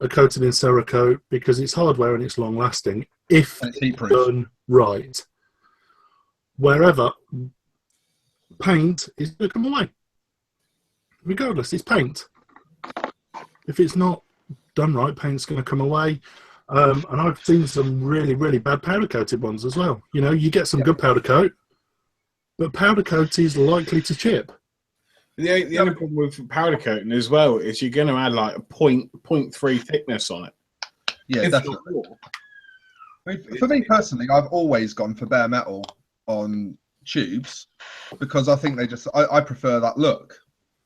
are coated in Cerakote because it's hardware and it's long lasting if it's done right. Wherever paint is going to come away, regardless, it's paint. If it's not done right, paint's going to come away. And I've seen some really, really bad powder coated ones as well. You know, you get some good powder coat, but powder coat is likely to chip. The only problem with powder coating as well is you're going to add like a 0.3 thickness on it. Yeah, definitely. I mean, for me personally, I've always gone for bare metal on tubes because I think I prefer that look.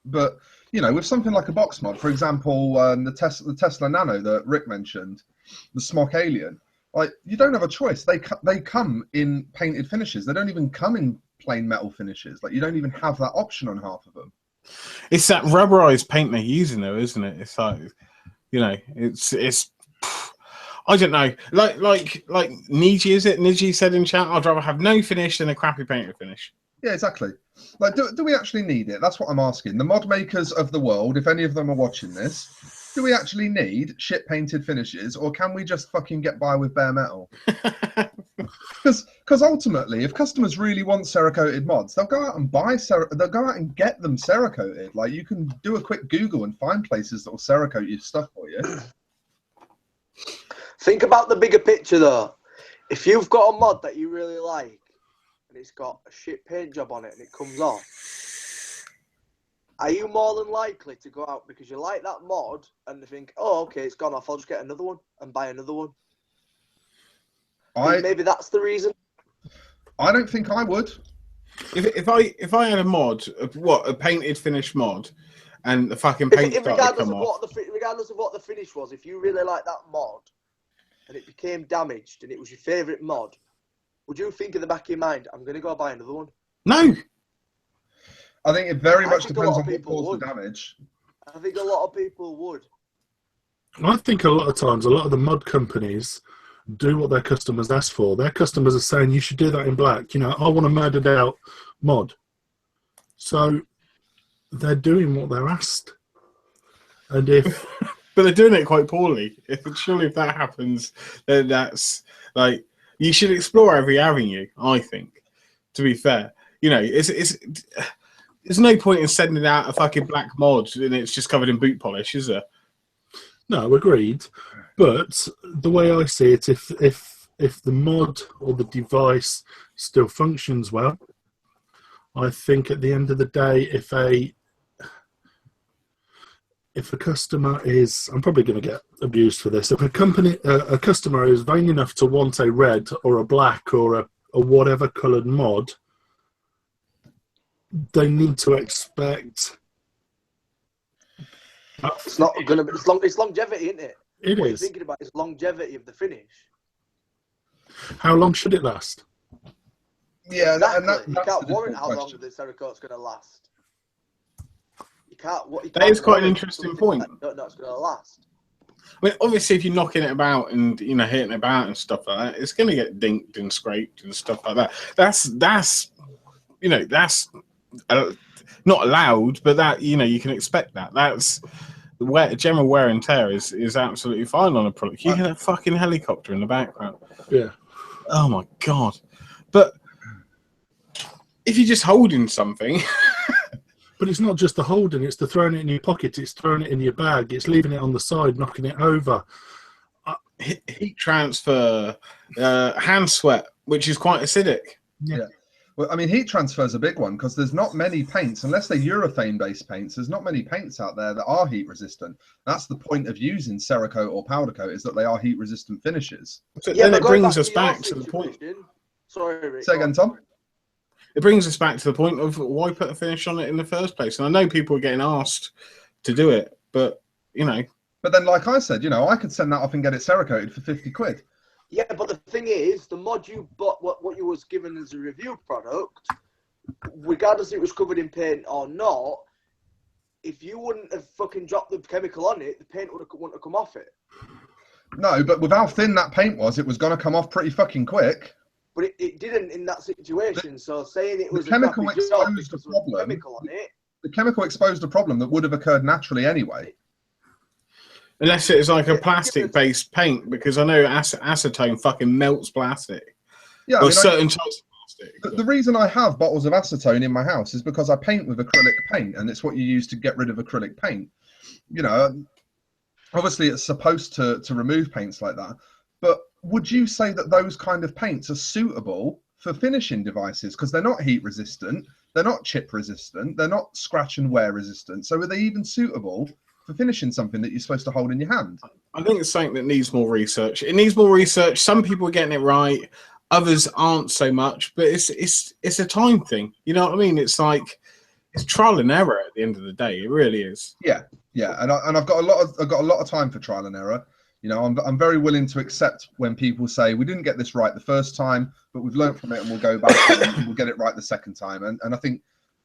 But you know, with something like a box mod, for example, the Tesla Nano that Rick mentioned, the Smok Alien, like you don't have a choice. They come in painted finishes. They don't even come in plain metal finishes. Like you don't even have that option on half of them. It's that rubberized paint they're using though, isn't it? It's like, you know, it's I don't know. Like Niji, is it? Niji said in chat, I'd rather have no finish than a crappy painted finish. Yeah, exactly. Like, do we actually need it? That's what I'm asking. The mod makers of the world, if any of them are watching this, do we actually need shit painted finishes, or can we just fucking get by with bare metal? Because ultimately, if customers really want Cerakoted mods, they'll go out and they'll go out and get them Cerakoted. Like you can do a quick Google and find places that will Cerakote your stuff for you. Think about the bigger picture though. If you've got a mod that you really like and it's got a shit paint job on it and it comes off, are you more than likely to go out because you like that mod and think, oh, okay, it's gone off, I'll just get another one and buy another one? Maybe that's the reason. I don't think I would. If I had a mod, a painted finished mod, and the fucking paint started to come off. Regardless of what the finish was, if you really like that mod and it became damaged and it was your favourite mod, would you think in the back of your mind, I'm going to go buy another one? No. I think it very much depends on what caused the damage. I think a lot of people would. I think a lot of times, a lot of the mod companies do what their customers ask for. Their customers are saying, you should do that in black. You know, I want a murdered out mod. So they're doing what they're asked. And if... But they're doing it quite poorly. Surely if that happens, then that's like, you should explore every avenue, I think, to be fair. You know, there's no point in sending out a fucking black mod and it's just covered in boot polish, is there? No, agreed. But the way I see it, if the mod or the device still functions well, I think at the end of the day, if a customer is, I'm probably going to get abused for this, if a customer is vain enough to want a red or a black or a whatever coloured mod, they need to expect. It's not going to be. It's longevity, isn't it? What you're thinking about is longevity of the finish. How long should it last? Yeah, exactly. You can't warrant how long the Cerakote's going to last. You can't. That is quite an interesting point. No, it's going to last. I mean, obviously, if you're knocking it about and hitting it about and stuff like that, it's going to get dinked and scraped and stuff like that. That's not allowed, but that you can expect that. That's general wear and tear is absolutely fine on a product. You hear that fucking helicopter in the background. Yeah. Oh my god! But if you're just holding something. But it's not just the holding, it's the throwing it in your pocket, it's throwing it in your bag, it's leaving it on the side, knocking it over. Heat transfer, hand sweat, which is quite acidic. Yeah. Well, I mean, heat transfer is a big one because there's not many paints, unless they're urethane-based paints, there's not many paints out there that are heat-resistant. That's the point of using Cerakote or powder coat, is that they are heat-resistant finishes. So then it brings us back to the point. Sorry, Rick. Say again, Tom? It brings us back to the point of why put a finish on it in the first place. And I know people are getting asked to do it, but, But then, like I said, I could send that off and get it Cerakoted for 50 quid. Yeah, but the thing is, the mod you bought, what you was given as a review product, regardless if it was covered in paint or not, if you wouldn't have fucking dropped the chemical on it, the paint wouldn't have come off it. No, but with how thin that paint was, it was going to come off pretty fucking quick. But it didn't in that situation. So saying it was the chemical exposed a problem. Chemical on it. The chemical exposed a problem that would have occurred naturally anyway. Unless it's like a plastic-based paint, because I know acetone fucking melts plastic. Yeah, certain types of plastic. The reason I have bottles of acetone in my house is because I paint with acrylic paint, and it's what you use to get rid of acrylic paint. Obviously it's supposed to remove paints like that, but would you say that those kind of paints are suitable for finishing devices? Because they're not heat resistant, they're not chip resistant, they're not scratch and wear resistant. So are they even suitable for finishing something that you're supposed to hold in your hand? I think it's something that needs more research. It needs more research. Some people are getting it right, others aren't so much. But it's a time thing. You know what I mean? It's like it's trial and error at the end of the day. It really is. Yeah, and I've got a lot of time for trial and error. I'm very willing to accept when people say we didn't get this right the first time, but we've learned from it and we'll go back and we'll get it right the second time. And I think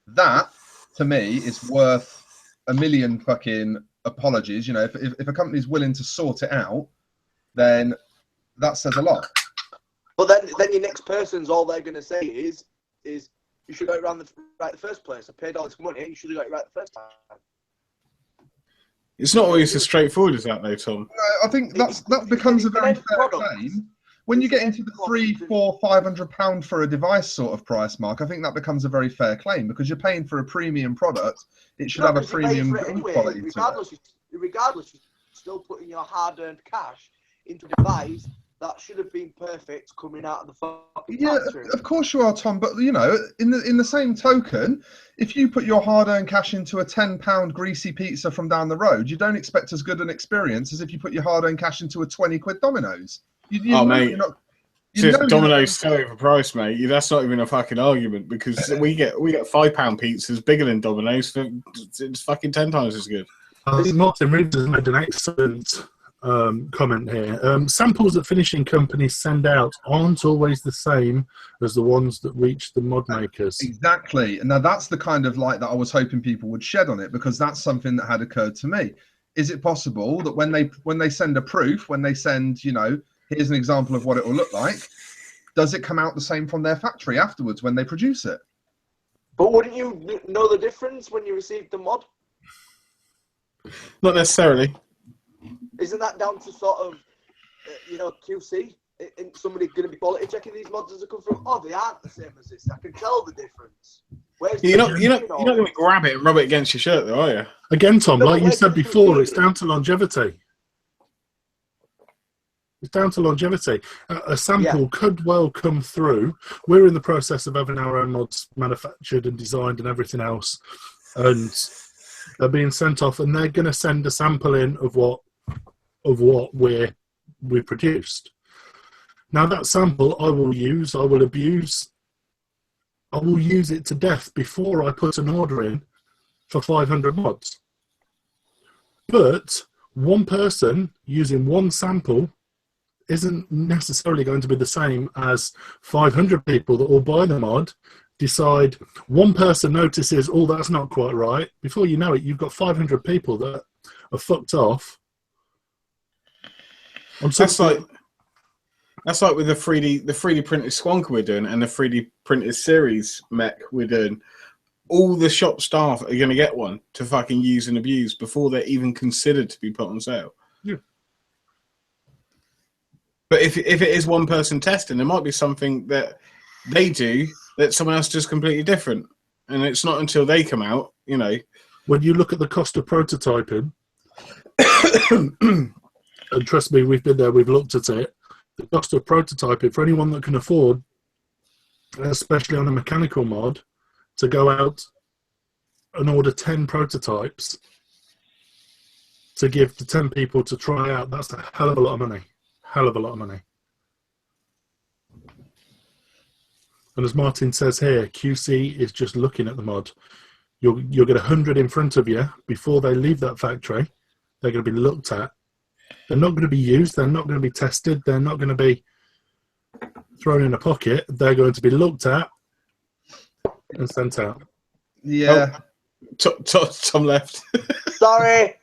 that, to me, is worth a million fucking apologies. If a company's willing to sort it out, then that says a lot. But then your next person's all they're going to say is you should go around right the first place. I paid all this money. You should have got it right the first time. It's not always as straightforward as that, though, Tom. No, I think that becomes a very fair claim. When you get into the £300, £400, £500 for a device sort of price mark, I think that becomes a very fair claim because you're paying for a premium product. It should have a premium quality to it. Regardless, you're still putting your hard-earned cash into a device that should have been perfect coming out of the fucking factory. Of course you are, Tom. But you know, in the same token, if you put your hard-earned cash into a £10 greasy pizza from down the road, you don't expect as good an experience as if you put your hard-earned cash into a 20 quid Domino's. Mate. Domino's so overpriced, mate. That's not even a fucking argument because we get £5 pizzas bigger than Domino's. It's fucking 10 times as good. I think Martin Reeves has made an excellent comment here. Samples that finishing companies send out aren't always the same as the ones that reach the mod makers. Exactly. And now that's the kind of light that I was hoping people would shed on it, because that's something that had occurred to me. Is it possible that when they send a proof, when they send, here's an example of what it will look like, does it come out the same from their factory afterwards when they produce it? But wouldn't you know the difference when you receive the mod? Not necessarily. Isn't that down to sort of, QC? Isn't somebody going to be quality checking these mods as they come from? Oh, they aren't the same as this. I can tell the difference. You're not going to grab it and rub it against your shirt, though, are you? Again, Tom, like you said before, it's down to longevity. It's down to longevity. A sample could well come through. We're in the process of having our own mods manufactured and designed and everything else, and they're being sent off, and they're going to send a sample in of what we produced. Now that sample I will use, I will abuse, I will use it to death before I put an order in for 500 mods. But one person using one sample isn't necessarily going to be the same as 500 people that will buy the mod, decide, one person notices, oh, that's not quite right. Before you know it, you've got 500 people that are fucked off. That's like with the 3D printed Squonker we're doing and the 3D printed series mech we're doing. All the shop staff are going to get one to fucking use and abuse before they're even considered to be put on sale. Yeah. But if it is one person testing, there might be something that they do that someone else does completely different. And it's not until they come out, When you look at the cost of prototyping, and trust me, we've been there, we've looked at it, the cost of prototyping for anyone that can afford, especially on a mechanical mod, to go out and order 10 prototypes to give to 10 people to try out, that's a hell of a lot of money. Hell of a lot of money. And as Martin says here, QC is just looking at the mod. You'll get 100 in front of you before they leave that factory. They're going to be looked at. They're not going to be used. They're not going to be tested. They're not going to be thrown in a pocket. They're going to be looked at and sent out. Yeah. Tom left. Sorry.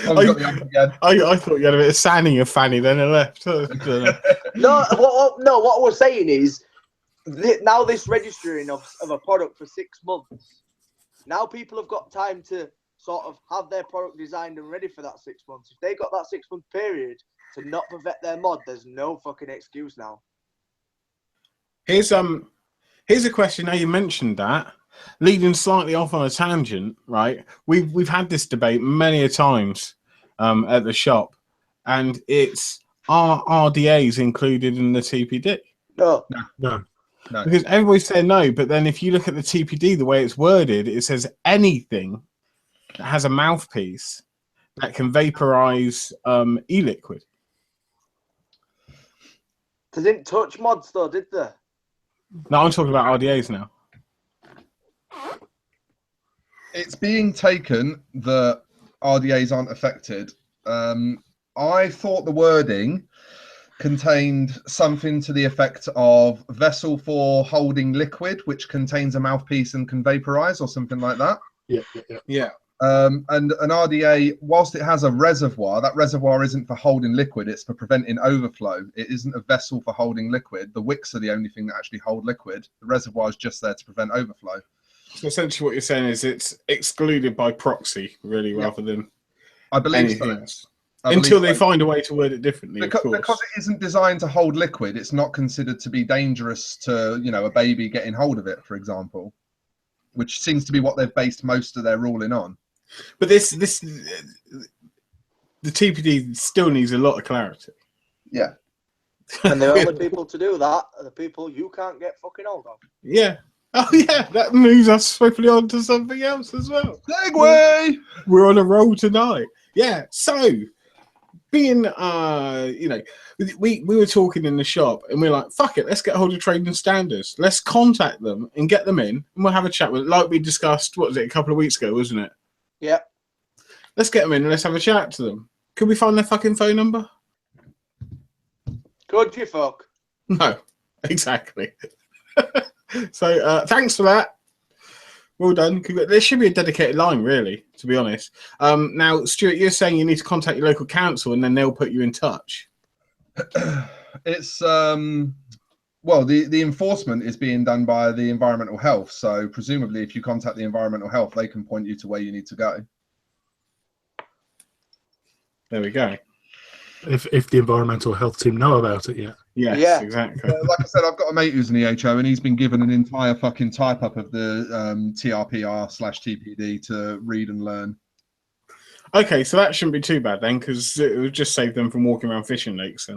I thought you had a bit of sanding of Fanny, then it left. No, what I was saying is, now this registering of a product for 6 months, now people have got time to sort of have their product designed and ready for that 6 months. If they got that 6 month period to not perfect their mod, there's no fucking excuse now. Here's a question. Now you mentioned that, leading slightly off on a tangent, right? We've had this debate many a times at the shop, and it's, are RDAs included in the TPD? No. Because everybody's saying no, but then if you look at the TPD, the way it's worded, it says anything that has a mouthpiece that can vaporize e-liquid. They didn't touch mods though, did they? No, I'm talking about RDAs now. It's being taken that RDAs aren't affected. I thought the wording contained something to the effect of vessel for holding liquid, which contains a mouthpiece and can vaporize, or something like that. Yeah. And an RDA, whilst it has a reservoir, that reservoir isn't for holding liquid, it's for preventing overflow. It isn't a vessel for holding liquid. The wicks are the only thing that actually hold liquid. The reservoir is just there to prevent overflow. So essentially what you're saying is it's excluded by proxy, really, rather than I believe anything so. else. Until they find a way to word it differently, because it isn't designed to hold liquid, it's not considered to be dangerous to, a baby getting hold of it, for example, which seems to be what they've based most of their ruling on. But this the TPD still needs a lot of clarity. Yeah. And the only people to do that are the people you can't get fucking hold of. Yeah. Oh yeah, that moves us swiftly on to something else as well. Segway! We're on a roll tonight. Yeah. So, being, you know, we were talking in the shop and we're like, fuck it, let's get hold of Trading Standards. Let's contact them and get them in, and we'll have a chat with, like we discussed, what was it, a couple of weeks ago, wasn't it? Yeah. Let's get them in and let's have a chat to them. Could we find their fucking phone number? Could you fuck? No, exactly. So thanks for that. Well done. There should be a dedicated line, really, to be honest. Now, Stuart, you're saying you need to contact your local council and then they'll put you in touch. It's well, the enforcement is being done by the environmental health. So presumably, if you contact the environmental health, they can point you to where you need to go. There we go. If the environmental health team know about it yet. Yes, Yeah. exactly. Like I said, I've got a mate who's an EHO, and he's been given an entire fucking type up of the TRPR/TPD to read and learn. Okay, so that shouldn't be too bad then, because it would just save them from walking around fishing lakes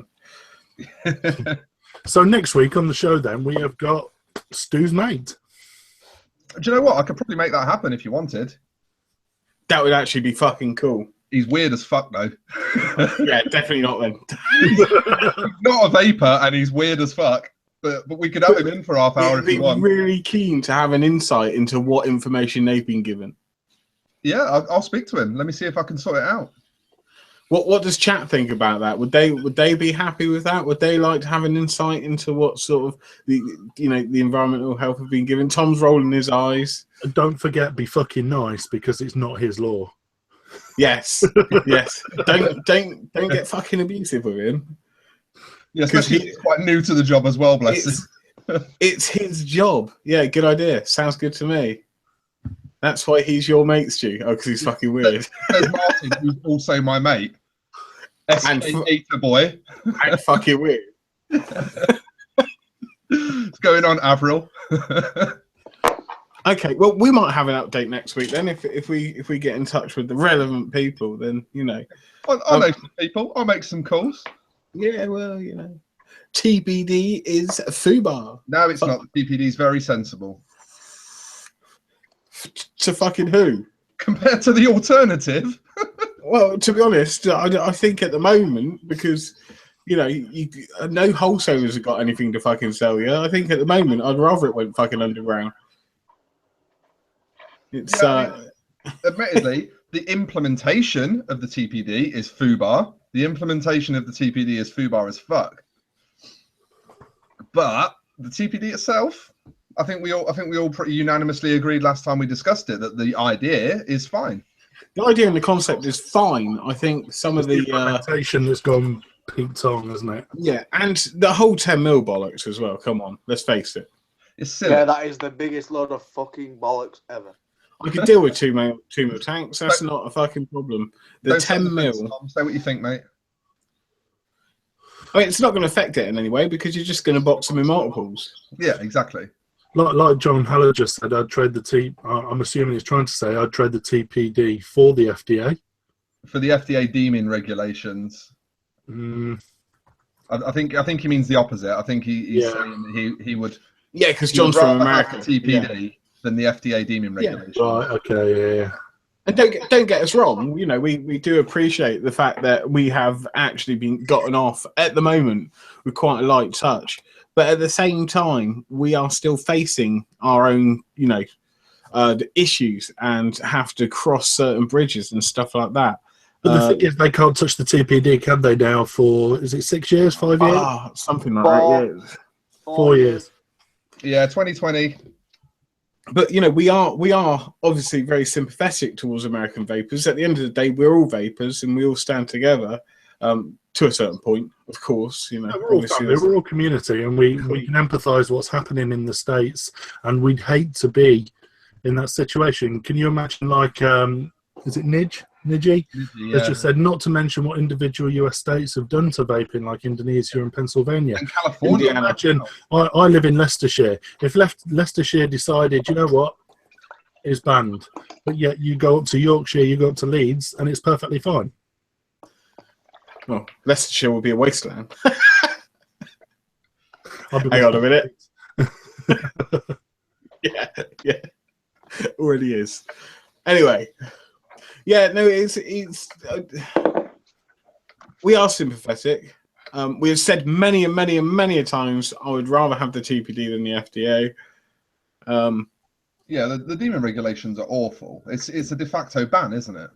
then. So next week on the show, then we have got Stu's mate. Do you know what? I could probably make that happen if you wanted. That would actually be fucking cool. He's weird as fuck, though. Yeah, definitely not then. He's not a vapor, and he's weird as fuck. But we could have him in for half hour if you want. Really keen to have an insight into what information they've been given. Yeah, I'll speak to him. Let me see if I can sort it out. What does chat think about that? Would they be happy with that? Would they like to have an insight into what sort of the environmental health have been given? Tom's rolling his eyes. Don't forget, be fucking nice, because it's not his law. Yes, yes. Don't get fucking abusive with him. Yeah, especially he's quite new to the job as well, bless him. It's his job. Yeah, good idea. Sounds good to me. That's why he's your mate, Stu. Oh, because he's fucking weird. There's Martin, who's also my mate. Eater boy. And fucking weird. What's going on, Avril? Okay, well, we might have an update next week then. If we get in touch with the relevant people, then I'll know some people. I'll make some calls. Yeah, well, TBD is FUBAR. No, it's not. The TPD is very sensible. To fucking who? Compared to the alternative. Well, to be honest, I think at the moment, because no wholesalers have got anything to fucking sell you. I think at the moment, I'd rather it went fucking underground. It's admittedly, the implementation of the TPD is FUBAR. The implementation of the TPD is FUBAR as fuck. But the TPD itself, I think we all pretty unanimously agreed last time we discussed it that the idea is fine. The idea and the concept is fine. I think some of the implementation that's gone peaked on, hasn't it? Yeah, and the whole 10 mil bollocks as well. Come on, let's face it. It's silly. Yeah, that is the biggest load of fucking bollocks ever. I could deal with 2 mil tanks. That's not a fucking problem. The 10 mil. Say what you think, mate. I mean, it's not going to affect it in any way because you're just going to box them in multiples. Yeah, exactly. Like John Haller just said, I'd trade the I'm assuming he's trying to say I'd trade the TPD for the FDA. For the FDA deeming regulations. I think he means the opposite. I think he's saying that he would. Yeah, because John's from America. TPD than the FDA deeming regulations. Right. Okay. Yeah. And don't get us wrong. We do appreciate the fact that we have actually been gotten off at the moment with quite a light touch. But at the same time, we are still facing our own, the issues and have to cross certain bridges and stuff like that. But the thing is, they can't touch the TPD, can they? Now for 6 years, 5 years, something like that. Yeah, 4 years. Yeah, 2020. But we are obviously very sympathetic towards American vapors. At the end of the day, we're all vapors and we all stand together. To a certain point, of course, we're all family, we're all community, and we can empathise what's happening in the States, and we'd hate to be in that situation. Can you imagine, like, is it Niji? Yeah. As just said, not to mention what individual US states have done to vaping, like Indonesia and Pennsylvania. And California. Imagine, I live in Leicestershire. If Leicestershire decided, you know what, it's banned, but yet you go up to Yorkshire, you go up to Leeds, and it's perfectly fine. Well, Leicestershire will be a wasteland. Hang on a minute. yeah, already is. Anyway, yeah, no, it's we are sympathetic. We have said many a times I would rather have the TPD than the FDA. Yeah, the demon regulations are awful. It's a de facto ban, isn't it?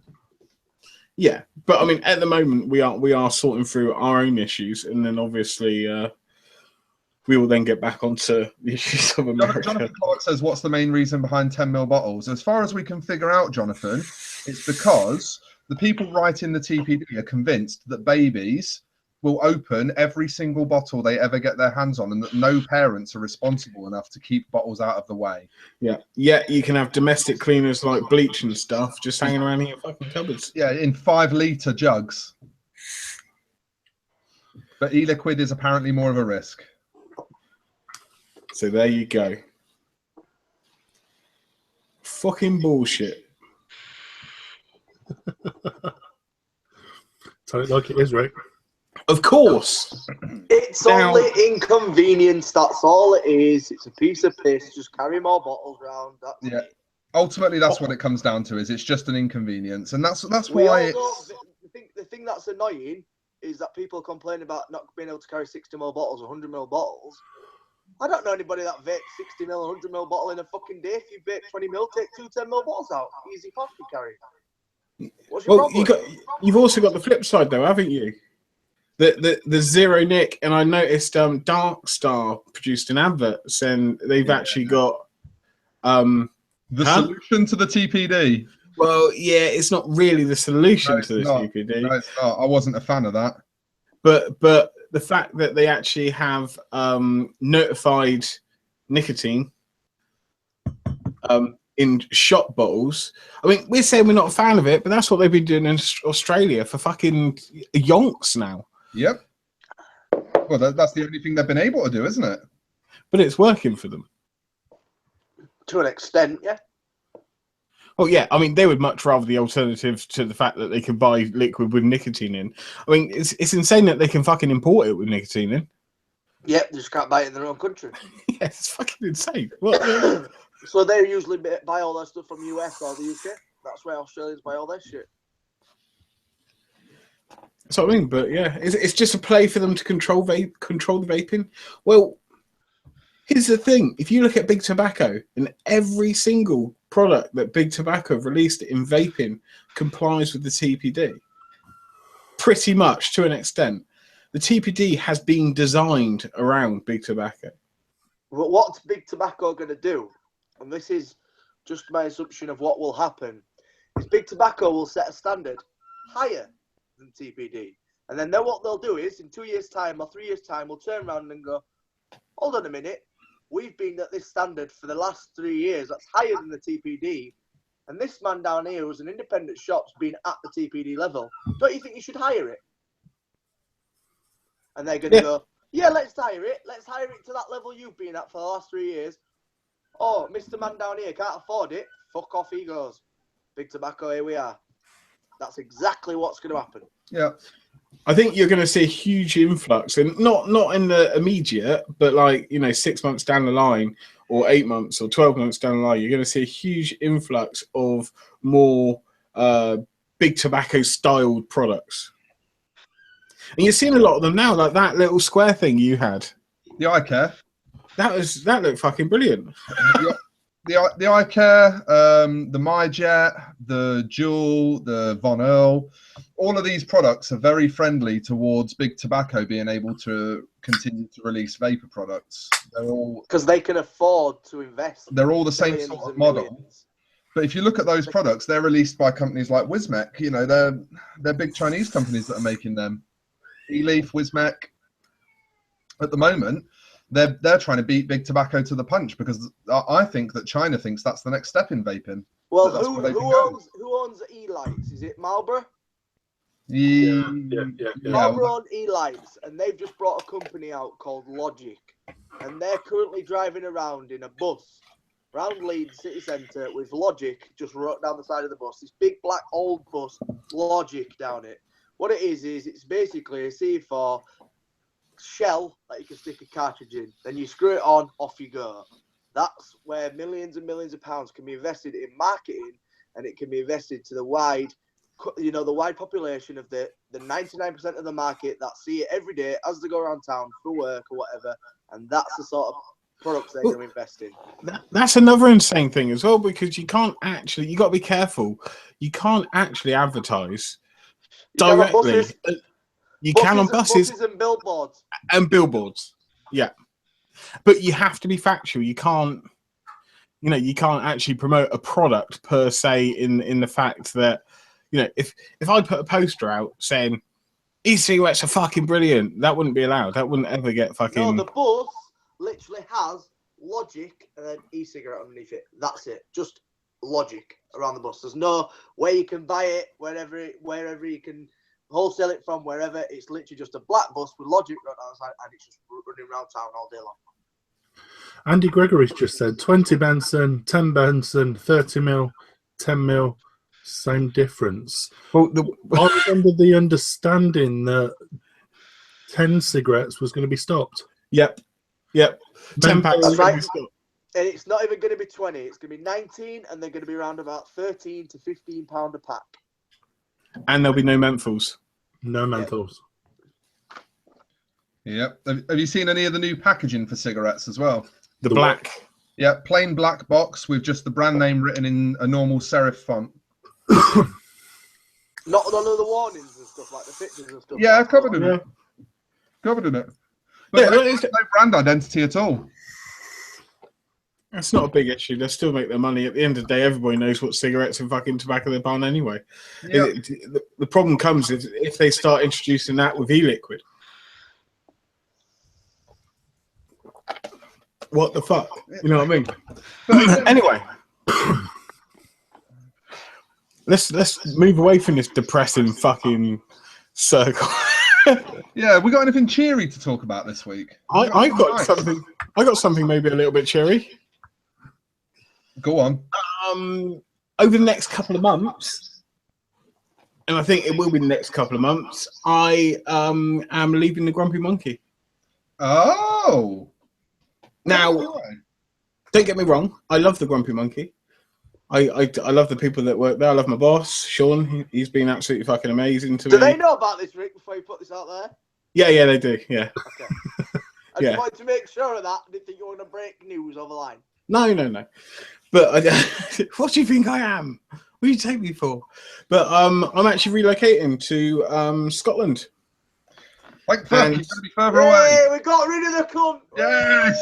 Yeah, but I mean, at the moment we are sorting through our own issues, and then obviously we will then get back onto the issues of America. Jonathan Clark says, "What's the main reason behind 10ml bottles?" As far as we can figure out, Jonathan, it's because the people writing the TPD are convinced that babies will open every single bottle they ever get their hands on, and that no parents are responsible enough to keep bottles out of the way. Yeah, you can have domestic cleaners like bleach and stuff just hanging around in your fucking cupboards. Yeah, in 5-litre jugs. But e-liquid is apparently more of a risk. So there you go. Fucking bullshit. Tell it like it is, Rick. Of course. It's only inconvenience, that's all it is. It's a piece of piss. Just carry more bottles around. That's it. Ultimately, that's what it comes down to. Is it's just an inconvenience, and that's why it's. The thing that's annoying is that people complain about not being able to carry 60ml bottles or 100ml bottles. I don't know anybody that vapes 60ml, 100ml bottle in a fucking day. If you vape 20ml, take 2 10ml bottles out. Easy fucking carry. What's your problem? You've also got the flip side though, haven't you? The zero nick, and I noticed Dark Star produced an advert saying they've actually got the solution to the TPD. Well, yeah, it's not really the solution to the TPD. No, it's not. I wasn't a fan of that. But the fact that they actually have notified nicotine in shot bottles. I mean, we're saying we're not a fan of it, but that's what they've been doing in Australia for fucking yonks now. Yep. Well, that's the only thing they've been able to do, isn't it? But it's working for them. To an extent, yeah. Oh, yeah. I mean, they would much rather the alternative to the fact that they can buy liquid with nicotine in. I mean, it's insane that they can fucking import it with nicotine in. Yep, they just can't buy it in their own country. Yeah, it's fucking insane. What? So they usually buy all their stuff from US or the UK. That's where Australians buy all their shit. That's what I mean. But yeah, it's just a play for them to control the vaping. Well, here's the thing. If you look at Big Tobacco, and every single product that Big Tobacco have released in vaping complies with the TPD. Pretty much, to an extent. The TPD has been designed around Big Tobacco. But what's Big Tobacco going to do? And this is just my assumption of what will happen, is Big Tobacco will set a standard higher than TPD. And then what they'll do is, in 2 years' time or 3 years' time, we'll turn around and go, hold on a minute, we've been at this standard for the last 3 years, that's higher than the TPD, and this man down here who's an independent shop's been at the TPD level. Don't you think you should hire it? And they're going to go, yeah, let's hire it. Let's hire it to that level you've been at for the last 3 years. Oh, Mr. Man down here can't afford it. Fuck off he goes. Big Tobacco, here we are. That's exactly what's going to happen. Yeah. I think you're going to see a huge influx, and not in the immediate, but 6 months down the line, or 8 months, or 12 months down the line, you're going to see a huge influx of more Big Tobacco styled products. And you're seeing a lot of them now, like that little square thing you had. The eye care. That looked fucking brilliant. The eye care, the MyJet, the Juul, the Von Earl, all of these products are very friendly towards Big Tobacco being able to continue to release vapor products. They're all because they can afford to invest. They're all the same sort of model. But if you look at those products, they're released by companies like Wismec. You know, they're big Chinese companies that are making them. E-Leaf, Wismec. At the moment, they're trying to beat Big Tobacco to the punch, because I think that China thinks that's the next step in vaping. Well, who owns E-Lights? Is it Marlboro? Yeah. Marlboro own E-Lights, and they've just brought a company out called Logic, and they're currently driving around in a bus around Leeds city centre with Logic just wrote down the side of the bus. This big black old bus, Logic down it, what it is it's basically a C4 shell that you can stick a cartridge in. Then you screw it on, off you go. That's where millions and millions of pounds can be invested in marketing, and it can be invested to the wide population of the 99% of the market that see it every day as they go around town for work or whatever. And that's the sort of products they're going to invest in. That's another insane thing as well, because you got to be careful. You can't actually advertise directly. You can on buses and billboards. And billboards, yeah. But you have to be factual. You can't actually promote a product per se in the fact that, if I put a poster out saying e-cigarettes are fucking brilliant, that wouldn't be allowed. That wouldn't ever get fucking. No, the bus literally has Logic and then e-cigarette underneath it. That's it. Just Logic around the bus. There's no where you can buy it, wherever you can wholesale it from, wherever. It's literally just a black bus with Logic right outside, and it's just running around town all day long. Andy Gregory's just said 20 Benson, 10 Benson, 30 mil, 10 mil, same difference. Well, I was under the understanding that 10 cigarettes was going to be stopped. Yep. 10 packs. That's right. And it's not even going to be 20. It's going to be 19, and they're going to be around about 13 to 15 pound a pack. And there'll be no menthols. No menthols. Yep. Have you seen any of the new packaging for cigarettes as well? The black. Yeah, plain black box with just the brand name written in a normal serif font. Not none of the warnings and stuff, like the pictures and stuff. Yeah, covered in it. Covered in it. But no brand identity at all. That's not a big issue. They still make their money. At the end of the day, everybody knows what cigarettes and fucking tobacco they're buying anyway. Yep. The problem comes if they start introducing that with e-liquid. What the fuck? You know what I mean? Anyway, let's move away from this depressing fucking circle. Yeah, we got anything cheery to talk about this week? I got something maybe a little bit cheery. Go on. Over the next couple of months, and I think it will be the next couple of months, I am leaving the Grumpy Monkey. Oh. Now, don't get me wrong. I love the Grumpy Monkey. I love the people that work there. I love my boss, Sean. He's been absolutely fucking amazing to me. Do they know about this, Rick, before you put this out there? Yeah, they do. Yeah. Okay. I just wanted to make sure of that. I didn't think you were going to break news over the line. No. But what do you think I am? What do you take me for? But I'm actually relocating to Scotland. Like, fuck, you're going to be further away. We got rid of the cunt. Yes.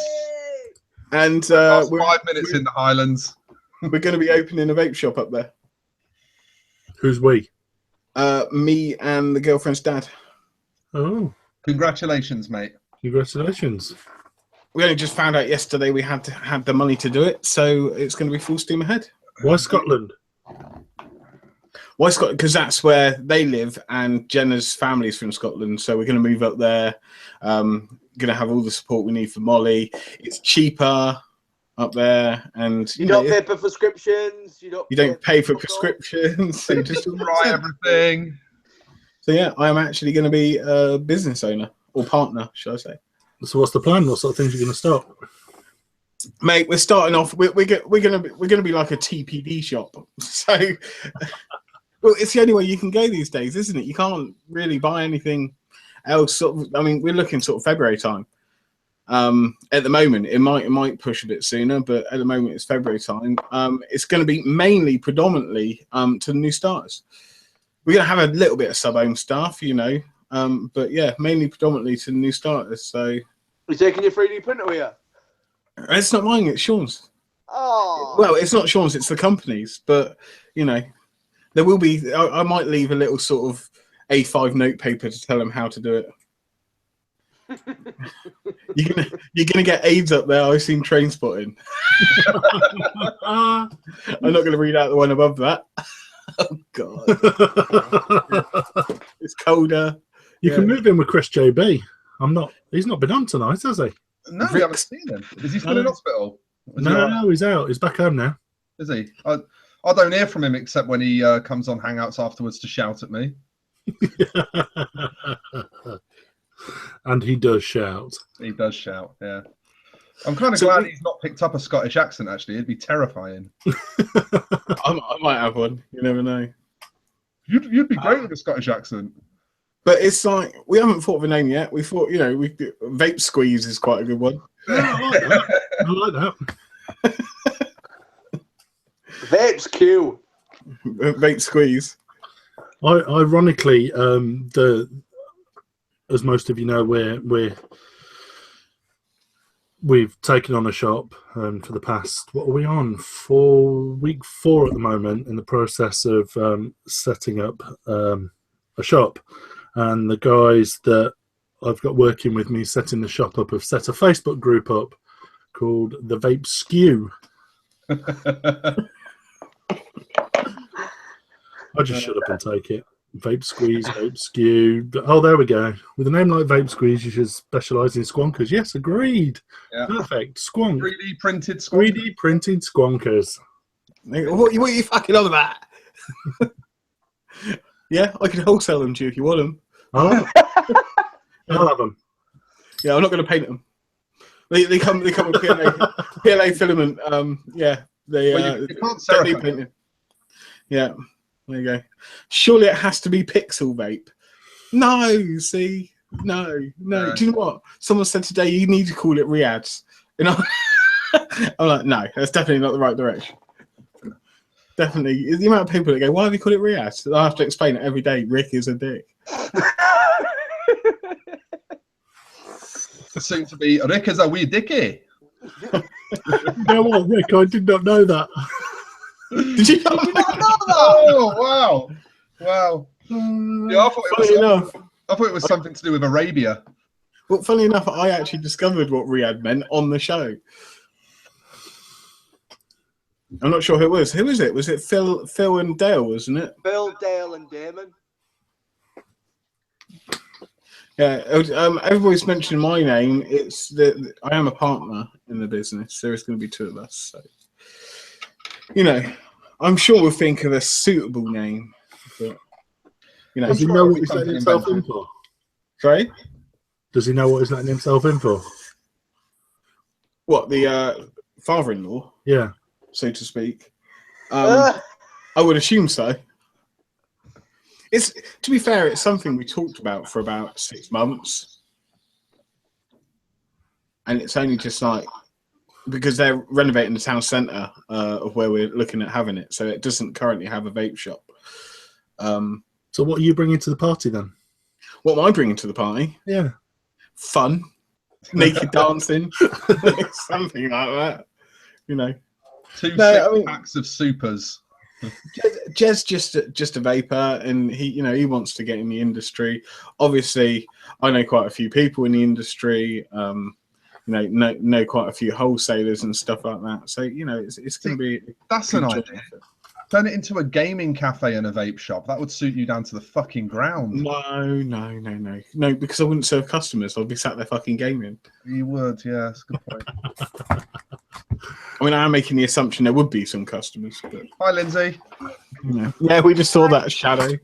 And we're 5 minutes in the Highlands. We're going to be opening a vape shop up there. Who's we? Me and the girlfriend's dad. Oh. Congratulations, mate. Congratulations. We only just found out yesterday we had the money to do it, so it's going to be full steam ahead. Why Scotland? Why Scotland? Because that's where they live, and Jenna's family's from Scotland, so we're going to move up there. Going to have all the support we need for Molly. It's cheaper up there, and you don't pay for prescriptions. You don't pay for prescriptions. So just try everything. So yeah, I am actually going to be a business owner or partner, should I say? So what's the plan? What sort of things are you going to start? Mate, we're starting off. We're gonna be like a TPD shop. So, well, it's the only way you can go these days, isn't it? You can't really buy anything else. I mean, we're looking sort of February time. At the moment, it might push a bit sooner, but at the moment it's February time. It's going to be mainly, predominantly, to the new starters. We're going to have a little bit of sub-home staff, but yeah, mainly predominantly to the new starters. So, you're taking your 3D printer with you? It's not mine, it's Sean's. Oh. Well, it's not Sean's, it's the company's. But, there will be, I might leave a little sort of A5 note paper to tell them how to do it. You're gonna get AIDS up there. I've seen Train Spotting. I'm not gonna read out the one above that. Oh God, it's colder. You can move in with Chris JB. He's not been on tonight, has he? No, we haven't seen him. Is he still in hospital? No, he's out. He's back home now. Is he? I don't hear from him except when he comes on Hangouts afterwards to shout at me. And he does shout. He does shout, yeah. I'm kind of glad he's not picked up a Scottish accent, actually. It'd be terrifying. I might have one. You never know. You'd be great with a Scottish accent. But it's like, we haven't thought of a name yet. We thought, Vape Squeeze is quite a good one. Yeah, I like that. Vape's Q. Vape Squeeze. Ironically, as most of you know, we've taken on a shop for the past, what are we on? Week 4 at the moment, in the process of setting up a shop. And the guys that I've got working with me setting the shop up have set a Facebook group up called the Vape Skew. I just shut up and take it. Vape Squeeze, Vape Skew. Oh, there we go. With a name like Vape Squeeze, you should specialise in squonkers. Yes, agreed. Yeah. Perfect. Squonk. 3D printed squonk. 3D printed squonkers. What are you fucking on about? Yeah, I can wholesale them to you if you want them. Oh, I'll have them. Yeah, I'm not going to paint them. They come with PLA filament. Yeah, You can't certify painting. Yeah, there you go. Surely it has to be pixel vape. No, see, no. Do you know what? Someone said today you need to call it Riads. I'm like, no, that's definitely not the right direction. Definitely, the amount of people that go, why have you called it Riads? I have to explain it every day. Rick is a dick. Soon to be Rick is a wee dickie. You know what, Rick? I did not know that. Did you not know that? Oh, wow. Yeah, I thought it was something to do with Arabia. Well, funny enough, I actually discovered what Riyadh meant on the show. I'm not sure who it was. Who was it? Was it Phil and Dale, wasn't it? Phil, Dale, and Damon. Yeah, everybody's mentioning my name. It's I am a partner in the business. There is going to be 2 of us. So, I'm sure we'll think of a suitable name. But, does he know what he's letting himself in for? Sorry? Does he know what he's letting himself in for? What, the father-in-law? Yeah. So to speak. I would assume so. To be fair, it's something we talked about for about 6 months. And it's only just like, because they're renovating the town centre of where we're looking at having it. So it doesn't currently have a vape shop. So what are you bringing to the party then? What am I bringing to the party? Yeah. Fun. Naked dancing. Something like that. You know. Two packs of supers. Jez just a vapor, and he wants to get in the industry. Obviously, I know quite a few people in the industry. Know quite a few wholesalers and stuff like that. So it's going to be. That's an idea. Turn it into a gaming cafe and a vape shop. That would suit you down to the fucking ground. No, because I wouldn't serve customers. I'd be sat there fucking gaming. You would, yeah. That's a good point. I mean, I am making the assumption there would be some customers. But, hi, Lindsay. Yeah, we just saw that shadow.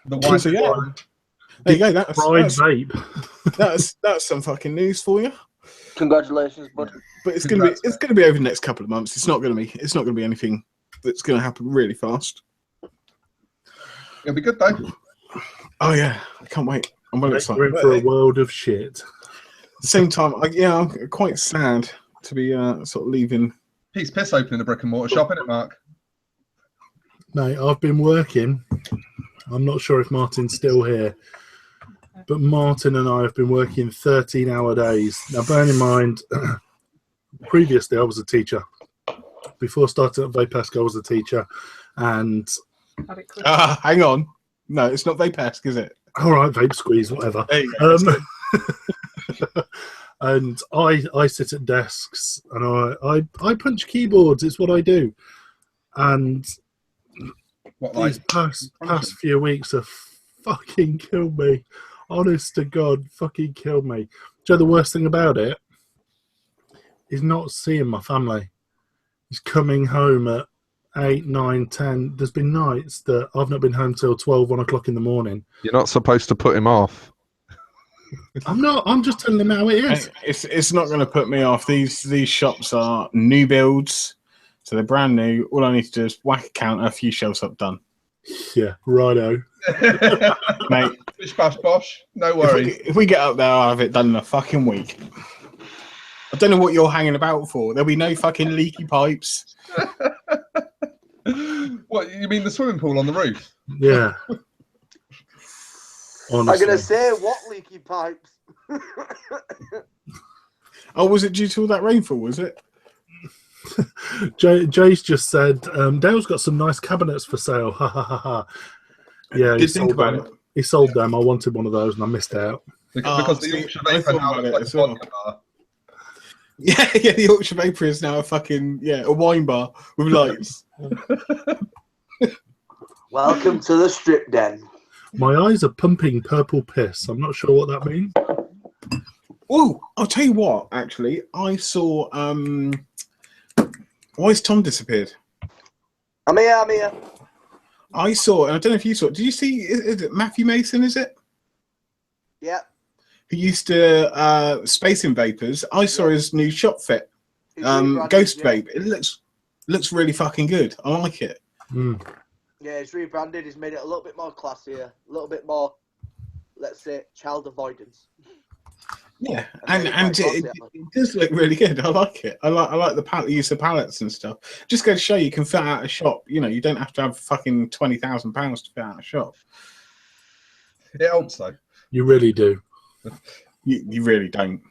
The one. So, yeah. There you go. That's vape. That's some fucking news for you. Congratulations, bud. But it's gonna be over the next couple of months. It's not gonna be anything that's gonna happen really fast. It'll be good though. Oh yeah, I can't wait. I'm well excited. We're in for a world of shit. At the same time, I'm quite sad to be sort of leaving. Pete's piss opening a brick and mortar shop, isn't it, Mark? Mate, I've been working. I'm not sure if Martin's still here, but Martin and I have been working 13-hour days. Now, bearing in mind, previously I was a teacher. Before starting at Vapesk, I was a teacher, and hang on, no, it's not Vapesk, is it? All right, Vape Squeeze, whatever. There you go. And I sit at desks and I punch keyboards. It's what I do. And these past few weeks have fucking killed me. Honest to God, fucking killed me. Do you know the worst thing about it? Is not seeing my family. Is coming home at 8, 9, 10. There's been nights that I've not been home till 12, 1 o'clock in the morning. You're not supposed to put him off. I'm not. I'm just telling him how it is. It's not going to put me off. These shops are new builds, so they're brand new. All I need to do is whack a counter, a few shelves up, done. Yeah, righto. Mate, Bish bash bosh. No worries. if we get up there, I'll have it done in a fucking week. I don't know what you're hanging about for. There'll be no fucking leaky pipes. What, you mean the swimming pool on the roof? Yeah. I'm Honestly. going to say, what leaky pipes? Oh, was it due to all that rainfall, was it? Jay's just said, Dale's got some nice cabinets for sale. Ha ha ha ha. Yeah, Did think about it. He sold them. I wanted one of those and I missed out. Because the Yorkshire Vapor now looks like a vodka bar. Yeah, the Yorkshire Vapor is now a fucking, a wine bar with lights. Welcome to the strip den. My eyes are pumping purple piss. I'm not sure what that means. Oh, I'll tell you what, actually. I saw, why has Tom disappeared? I'm here. I saw, and I don't know if you saw it. Did you see, is it Matthew Mason, is it? Yeah. Who used to Space in Vapors. I saw his new shop fit, Ghost Vape. It looks really fucking good. I like it. Mm. Yeah, it's rebranded. He's made it a little bit more classier, a little bit more, let's say, child avoidance. Yeah, and it does look really good. I like it. I like the use of pallets and stuff. Just go to show you can fit out a shop. You know, you don't have to have fucking £20,000 to fit out a shop. It helps though. You really do. You really don't.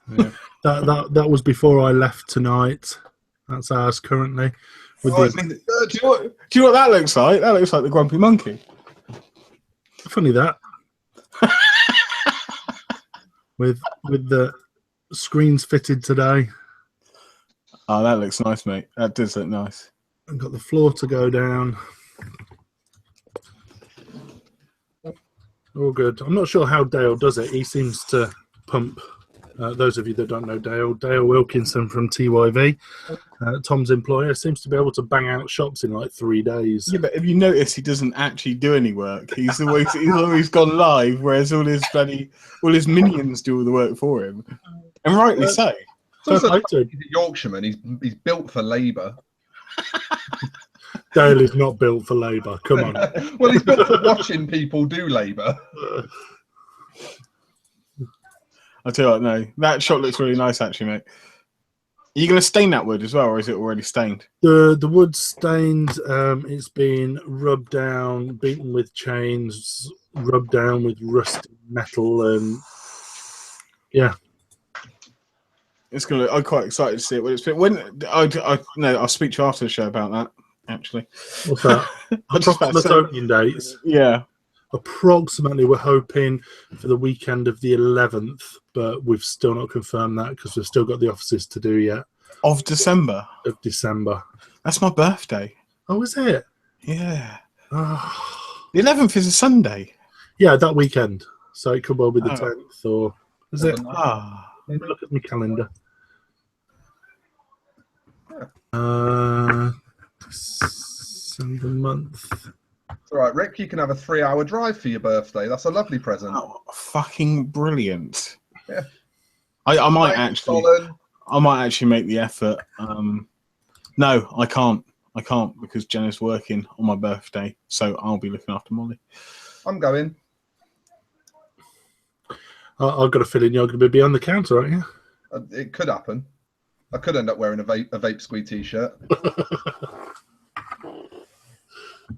Yeah. that was before I left tonight. That's ours currently. Do you know what that looks like? That looks like the Grumpy Monkey. Funny that. with the screens fitted today. Oh, that looks nice, mate. That does look nice. I've got the floor to go down. All good. I'm not sure how Dale does it. He seems to pump. Those of you that don't know Dale Wilkinson from TYV, Tom's employer, seems to be able to bang out shops in like 3 days. Yeah, but if you notice, he doesn't actually do any work. He's always gone live, whereas all his minions do all the work for him, and rightly so. It's also he's a Yorkshireman. He's built for labour. Dale is not built for labour. Come on. Well, he's built for watching people do labour. I'll tell you what, no, that shot looks really nice, actually, mate. Are you going to stain that wood as well, or is it already stained? The wood's stained. It's been rubbed down, beaten with chains, rubbed down with rusty metal, and yeah. It's gonna. I'm quite excited to see it when it's been. I'll speak to you after the show about that. Actually, What's that? Approximate opening dates. Yeah. Approximately, we're hoping for the weekend of the 11th, but we've still not confirmed that because we've still got the offices to do yet. Of December. Of December. That's my birthday. Oh, is it? Yeah. Oh. The 11th is a Sunday. Yeah, that weekend. So it could well be the 10th, or is it? Ah. Let me look at my calendar. December month. It's all right, Rick. You can have a 3-hour drive for your birthday. That's a lovely present. Oh, fucking brilliant! Yeah. I might actually make the effort. No, I can't. I can't because Jenna's working on my birthday, so I'll be looking after Molly. I'm going. I've got a feeling you're going to be behind the counter, aren't you? It could happen. I could end up wearing a vape squeeze t-shirt.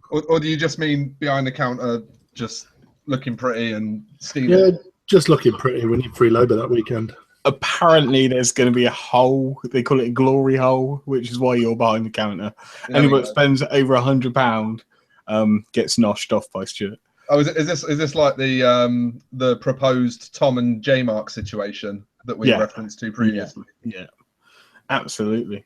Or do you just mean behind the counter, just looking pretty and steaming? Yeah, just looking pretty. We need free labour that weekend. Apparently, there's going to be a hole. They call it a glory hole, which is why you're behind the counter. Anyone that spends over £100 gets noshed off by Stuart. Oh, is this like the proposed Tom and J Mark situation that we referenced to previously? Yeah, absolutely.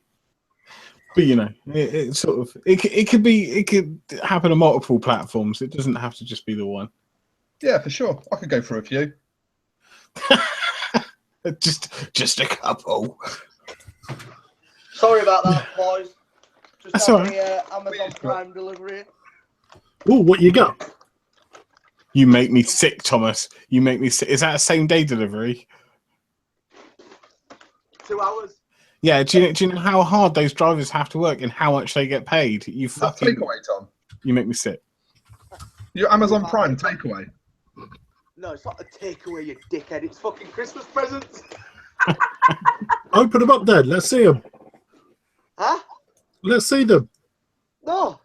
But you know, it could happen on multiple platforms. It doesn't have to just be the one. Yeah, for sure. I could go for a few. just a couple. Sorry about that, boys. Just That's had all right. the Amazon Prime delivery. Oh, what you got? You make me sick, Thomas. You make me sick. Is that a same day delivery? 2 hours. Yeah. Do you know how hard those drivers have to work and how much they get paid? You Is that fucking. takeaway, Tom? You make me sick. Your Amazon Prime takeaway. No, it's not a takeaway, you dickhead. It's fucking Christmas presents. Open them up, Dad. Let's see them. Huh? Let's see them. No.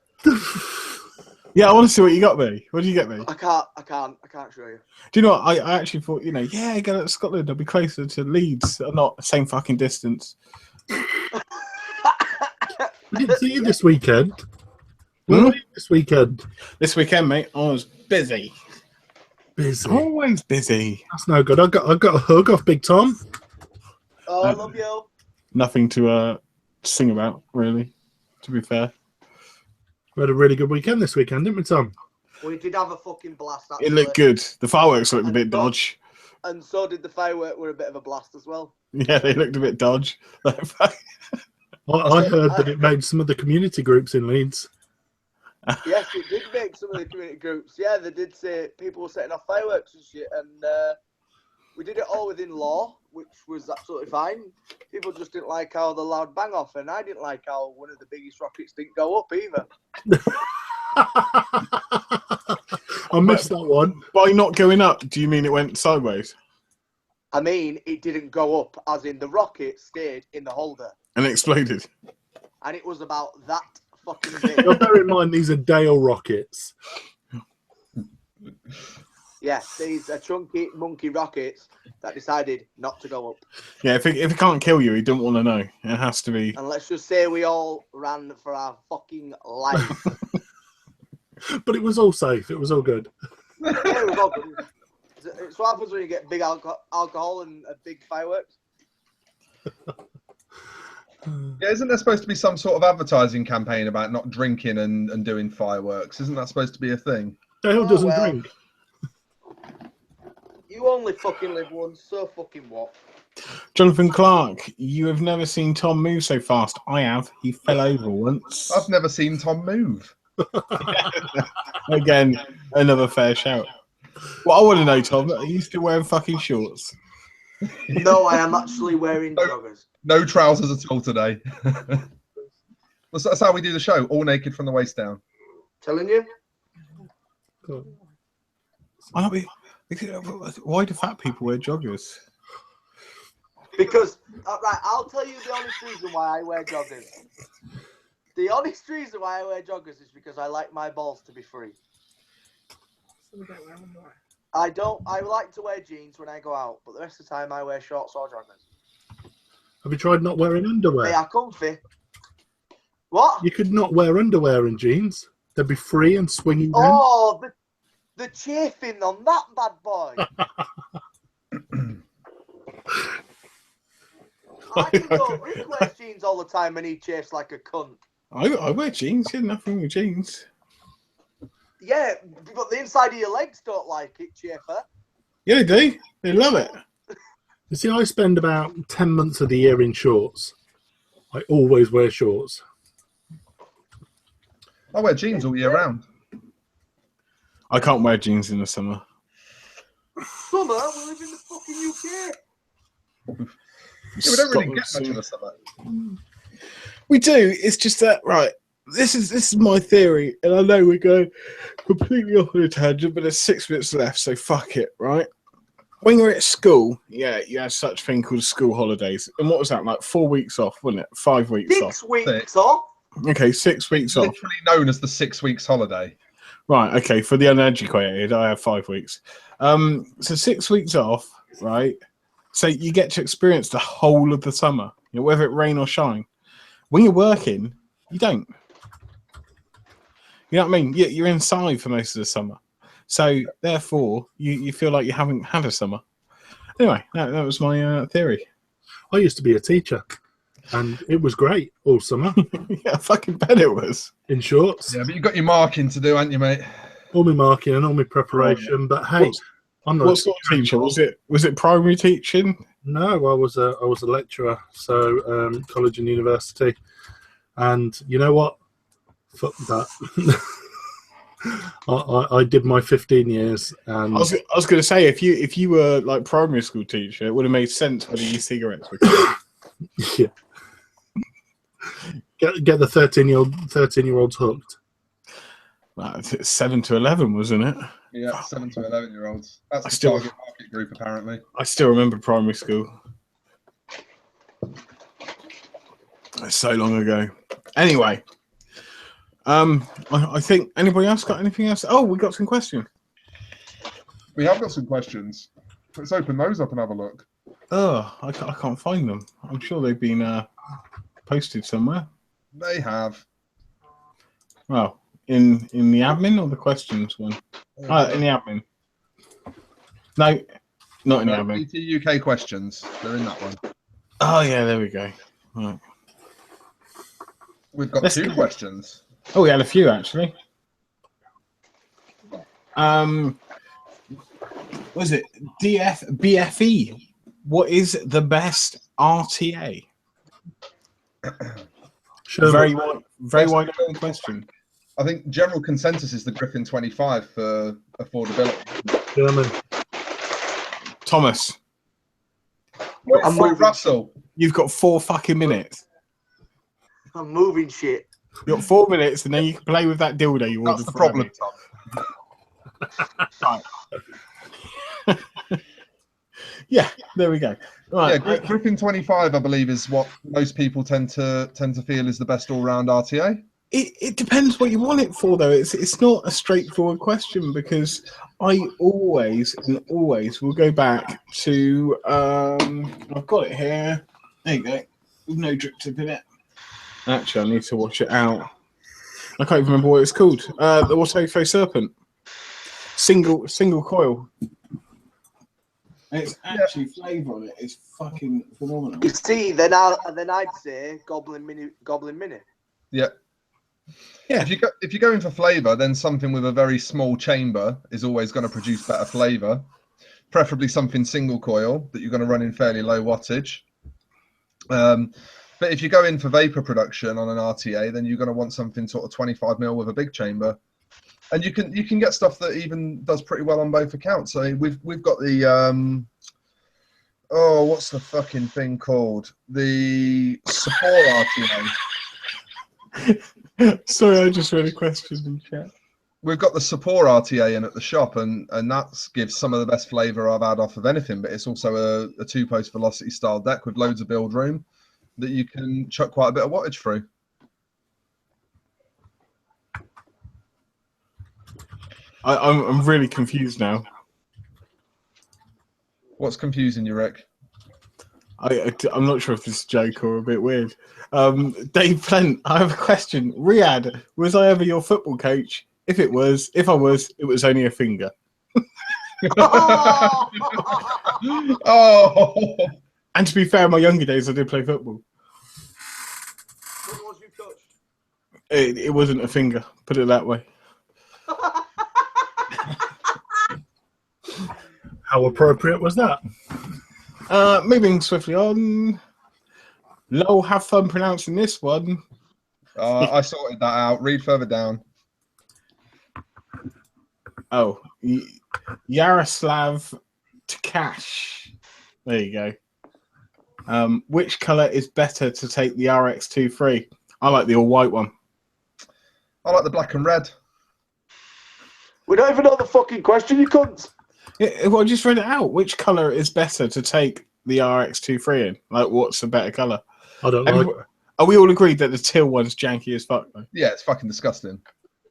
Yeah, I want to see what you got me. What do you get me? I can't show you. Do you know what? I actually thought, yeah, go to Scotland. I'll be closer to Leeds. Not the same fucking distance. I didn't see you this weekend. Hmm? Where were you this weekend? This weekend, mate, I was busy. Busy. Always busy. That's no good. I got a hug off Big Tom. Oh, I love you. Nothing to sing about, really, to be fair. We had a really good weekend this weekend, didn't we, Tom? We did have a fucking blast. It Actually. looked good. The fireworks looked a bit dodge. And so did the firework. Were a bit of a blast as well. Yeah, they looked a bit dodge. I heard that it made some of the community groups in Leeds. Yes, it did make some of the community groups. Yeah, they did say people were setting off fireworks and shit, and we did it all within law, which was absolutely fine. People just didn't like how the loud bang off, and I didn't like how one of the biggest rockets didn't go up either. I missed that one. By not going up, do you mean it went sideways? I mean, it didn't go up, as in the rocket stayed in the holder, And it exploded? and it was about that fucking big. Now, bear in mind, these are Dale rockets. Yeah, these are chunky monkey rockets that decided not to go up. Yeah, if it can't kill you, he don't want to know. It has to be. And let's just say we all ran for our fucking life. But it was all safe. It was all good. Yeah, it was all good. It's what happens when you get big alcohol and big fireworks. Yeah, isn't there supposed to be some sort of advertising campaign about not drinking and doing fireworks? Isn't that supposed to be a thing? Dale doesn't drink. You only fucking live once, so fucking what? Jonathan Clark, you have never seen Tom move so fast. I have. He fell over once. I've never seen Tom move. Again, another fair shout. What I want to know, Tom, are you still wearing fucking shorts? No, I am actually wearing joggers. No trousers at all today. That's how we do the show, all naked from the waist down. Telling you? Why do fat people wear joggers? Because, right, I'll tell you the honest reason why I wear joggers. The honest reason why I wear joggers is because I like my balls to be free. I like to wear jeans when I go out, but the rest of the time I wear shorts or joggers. Have you tried not wearing underwear? They are comfy. What? You could not wear underwear and jeans. They'd be free and swinging down. Oh, the chafing on that bad boy. I can go, Rick wears jeans all the time and he chafes like a cunt. I wear jeans. Yeah, nothing wrong with jeans. Yeah, but the inside of your legs don't like it, chafer. Yeah, they do. They love it. You see, I spend about 10 months of the year in shorts. I always wear shorts. I wear jeans all year round. I can't wear jeans in the summer. Summer? We live in the fucking UK. Yeah, we don't really get much in the summer. We do. It's just that, right, this is my theory, and I know we're going completely off on a tangent, but there's 6 minutes left, so fuck it, right? When you're at school, yeah, you had such a thing called school holidays. And what was that, like 4 weeks off, wasn't it? 5 weeks off. 6 weeks off? Okay, 6 weeks off. Literally known as the 6 weeks holiday. Right, okay, for the uneducated, I have 5 weeks. So 6 weeks off, right? So you get to experience the whole of the summer, whether it rain or shine. When you're working, you don't. You know what I mean? You're inside for most of the summer. So, therefore, you feel like you haven't had a summer. Anyway, that was my theory. I used to be a teacher, and it was great all summer. Yeah, I fucking bet it was. In shorts. Yeah, but you've got your marking to do, haven't you, mate? All my marking and all my preparation. But hey, I'm not. What sort of teacher was it? Was it primary teaching? No, I was a lecturer, so college and university, and you know what? Fuck that. I did my 15 years, and I was going to say if you were like primary school teacher, it would have made sense whether your cigarettes were. yeah, get the 13-year-olds hooked. Well, 7 to 11, wasn't it? Yeah, 7 to 11-year-olds. That's the still- target market group, apparently. I still remember primary school. That's so long ago. Anyway, I think anybody else got anything else? Oh, we got some questions. We have got some questions. Let's open those up and have a look. Oh, I can't find them. I'm sure they've been posted somewhere. They have. Well, in the admin or the questions one? In the admin. No, not in the admin. VT UK questions. They're in that one. Oh yeah, there we go. Right. We've got Let's two go. questions. Oh, we had a few actually. Was it BFE? What is the best RTA? Sure. Very wide open question. I think general consensus is the Griffin 25 for affordability. German. Thomas, Wait, I'm for moving. Russell. you've got 4 fucking minutes. I'm moving shit. You've got 4 minutes, and then you can play with that dildo you ordered. That's the for problem, Abby. Tom. Yeah, there we go. Right. Yeah, Griffin 25, I believe, is what most people tend to feel is the best all-round RTA. It depends what you want it for, though. It's not a straightforward question because I always will go back to I've got it here. There you go. With no drip tip in it. Actually, I need to wash it out. I can't even remember what it's called. The Watofo Serpent. Single coil. And it's actually flavour on it. It's fucking phenomenal. You see, then I'd say Goblin Mini. Yeah. Yeah. If you're going for flavour, then something with a very small chamber is always going to produce better flavour. Preferably something single coil that you're going to run in fairly low wattage. But if you go in for vapour production on an RTA, then you're going to want something sort of 25mm with a big chamber. And you can get stuff that even does pretty well on both accounts. So we've got the what's the fucking thing called? The Support RTA. Sorry, I just read a question in chat. We've got the Support RTA in at the shop, and that gives some of the best flavour I've had off of anything. But it's also a 2-post velocity style deck with loads of build room that you can chuck quite a bit of wattage through. I'm really confused now. What's confusing you, Rick? I'm not sure if this is a joke or a bit weird. Dave Plent, I have a question. Riyadh, was I ever your football coach? If I was, it was only a finger. Oh! And to be fair, in my younger days, I did play football. What was you touched? It wasn't a finger, put it that way. How appropriate was that? Moving swiftly on. Lol, have fun pronouncing this one. I sorted that out. Read further down. Oh, Yaroslav Tkash. There you go. Which colour is better to take the RX23? I like the all-white one. I like the black and red. We don't even know the fucking question, you cunt. Yeah, well, I just read it out. Which colour is better to take the RX23 in? Like, what's a better colour? I don't like. Are we all agreed that the teal one's janky as fuck, though? Yeah, it's fucking disgusting.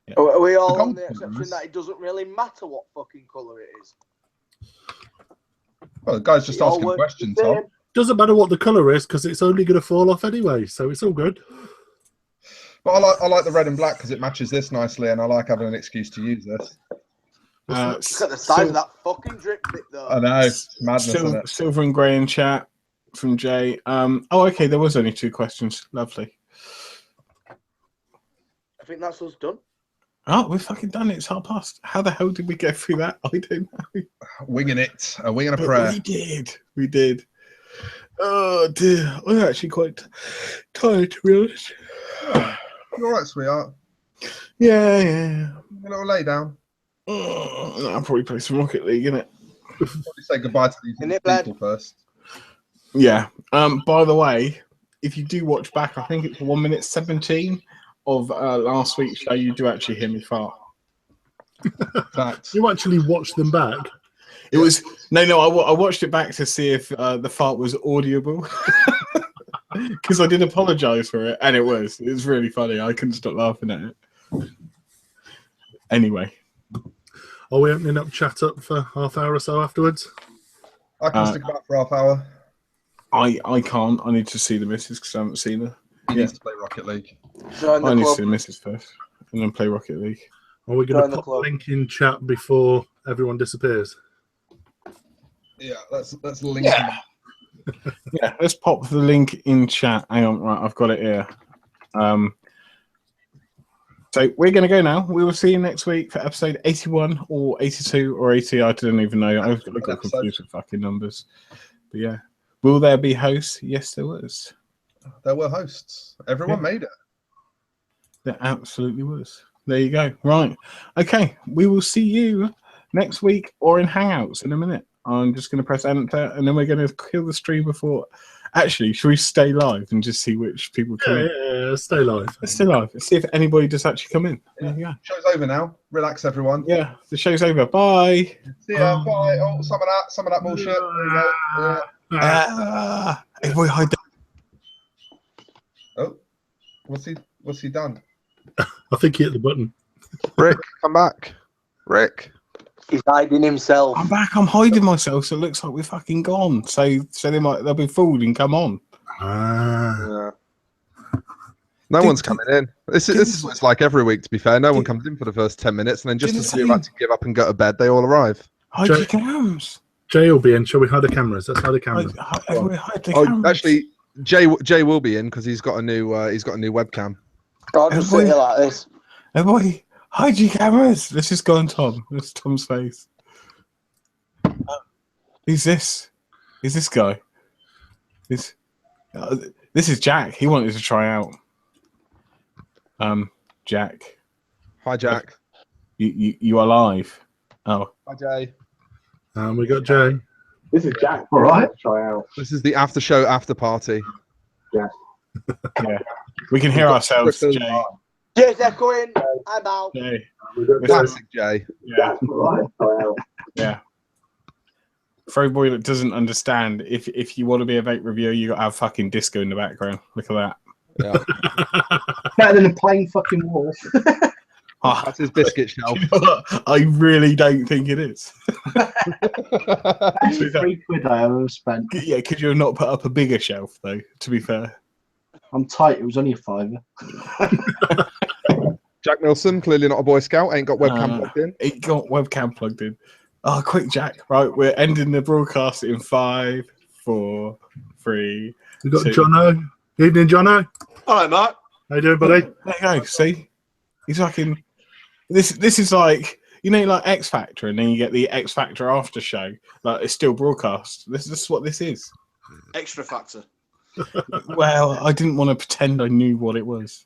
Yeah. Are we all The on the gold exception colours. that it doesn't really matter what fucking colour it is? Well, the guy's just It all asking works questions, the same. Tom. Doesn't matter what the colour is because it's only going to fall off anyway, so it's all good. But I like the red and black because it matches this nicely, and I like having an excuse to use this. Look at the size of that fucking drip tip, though. I know, it's madness, isn't it? Silver and grey in chat from Jay. Oh, okay, there was only 2 questions. Lovely. I think that's us done. Oh, we've fucking done it. It's past. How the hell did we get through that? I don't know. Winging it. A wing and a But prayer. We did. Oh dear. I'm actually quite tired, to be honest. You all right, sweetheart? Yeah. A little lay down. I'll probably play some Rocket League, innit? Probably say goodbye to these people first. Yeah. By the way, if you do watch back, I think it's 1 minute 17 of last week's show. You do actually hear me fart. Facts. You actually watched them back? It was no. I watched it back to see if the fart was audible because I did apologise for it, and it was. It was really funny. I couldn't stop laughing at it. Anyway, are we opening up chat up for half hour or so afterwards? I can stick about for half hour. I can't. I need to see the missus because I haven't seen her. He needs to play Rocket League. I need to see the missus first, and then play Rocket League. Are we going to put the link in chat before everyone disappears? Yeah, let's link them. Yeah, let's pop the link in chat. Hang on, right, I've got it here. So we're going to go now. We will see you next week for episode 81 or 82 or 80. I don't even know. I've got confused with fucking numbers. But yeah. Will there be hosts? Yes, there was. There were hosts. Everyone made it. There absolutely was. There you go. Right. Okay. We will see you next week or in Hangouts in a minute. I'm just going to press enter and then we're going to kill the stream before. Actually, should we stay live and just see which people come in? Yeah, stay live. Let's stay live. Let's see if anybody does actually come in. Yeah. Show's over now. Relax, everyone. Yeah, the show's over. Bye. See ya. Bye. Oh, some of that bullshit. Everybody hide. Oh, what's he done? I think he hit the button. Rick, come back. Rick. He's hiding himself. I'm back. I'm hiding myself, so it looks like we're fucking gone. So they'll be fooled and come on. Yeah. No one's coming in. This is what it's like every week. To be fair, no one comes in for the first 10 minutes, and then just as we're about to give up and go to bed, they all arrive. Hide your cams. Jay will be in. Shall we hide the cameras? Let's hide the cameras. Hide the cameras. Actually, Jay will be in because he's got a new webcam. I'll just sit here like this. Everybody, hide your cameras. Let's just go on Tom. That's Tom's face. Who's this? Who's this guy? This is Jack. He wanted to try out. Jack. Hi, Jack. You are live. Oh. Hi, Jay. We got Jay. This is Jack. All right. Try out. This is the after show after party. Yeah. Yeah. We can hear ourselves, Jay. Jay's echoing. I'm out. Jay. Classic Jay. Yeah. All right. Try out. Yeah. For everybody that doesn't understand, if you want to be a vape reviewer, you got to have fucking disco in the background. Look at that. Yeah. Better than a plain fucking wall. Oh, That's his biscuit shelf. you know what? I really don't think it is. That's £3 I have spent. Yeah, could you have not put up a bigger shelf, though, to be fair? I'm tight. It was only a £5. Jack Milson, clearly not a Boy Scout, ain't got webcam plugged in. He got webcam plugged in. Oh, quick, Jack. Right, we're ending the broadcast in 5, 4, 3. We got 2. Jono. Evening, Jono. Hello, Mark. How you doing, buddy? There you go. See, he's fucking. This is like, you know, like X Factor, and then you get the X Factor after show. Like it's still broadcast. This is what this is. Extra factor. Well, I didn't want to pretend I knew what it was.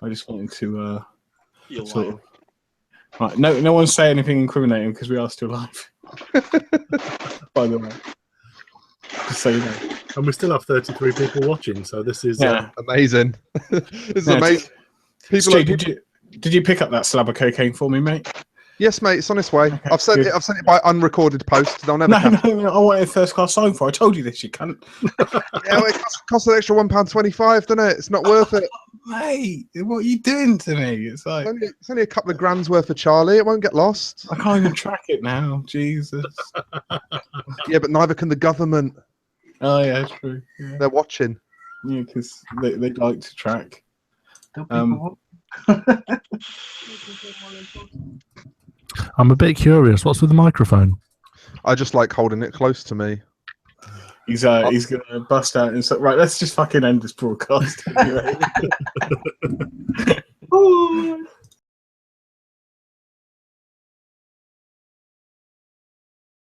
I just wanted to. You're sort lying. of, right, no one say anything incriminating because we are still live. By the way, just so you know. And we still have 33 people watching, so this is Amazing. This is amazing. Stu, did you pick up that slab of cocaine for me, mate? Yes, mate. It's on its way. Okay, I've sent it by unrecorded post. They'll never. No, I wanted first class sign for. I told you this, you cunt. Yeah, well, it costs an extra £1.25, doesn't it? It's not worth it. Mate, what are you doing to me? It's like It's only a couple of grand's worth of Charlie. It won't get lost. I can't even track it now. Jesus. Yeah, but neither can the government. Oh yeah, true. Yeah, They're watching. yeah, because they like to track. I'm a bit curious. What's with the microphone? I just like holding it close to me. He's gonna bust out and so right. Let's just fucking end this broadcast. Anyway.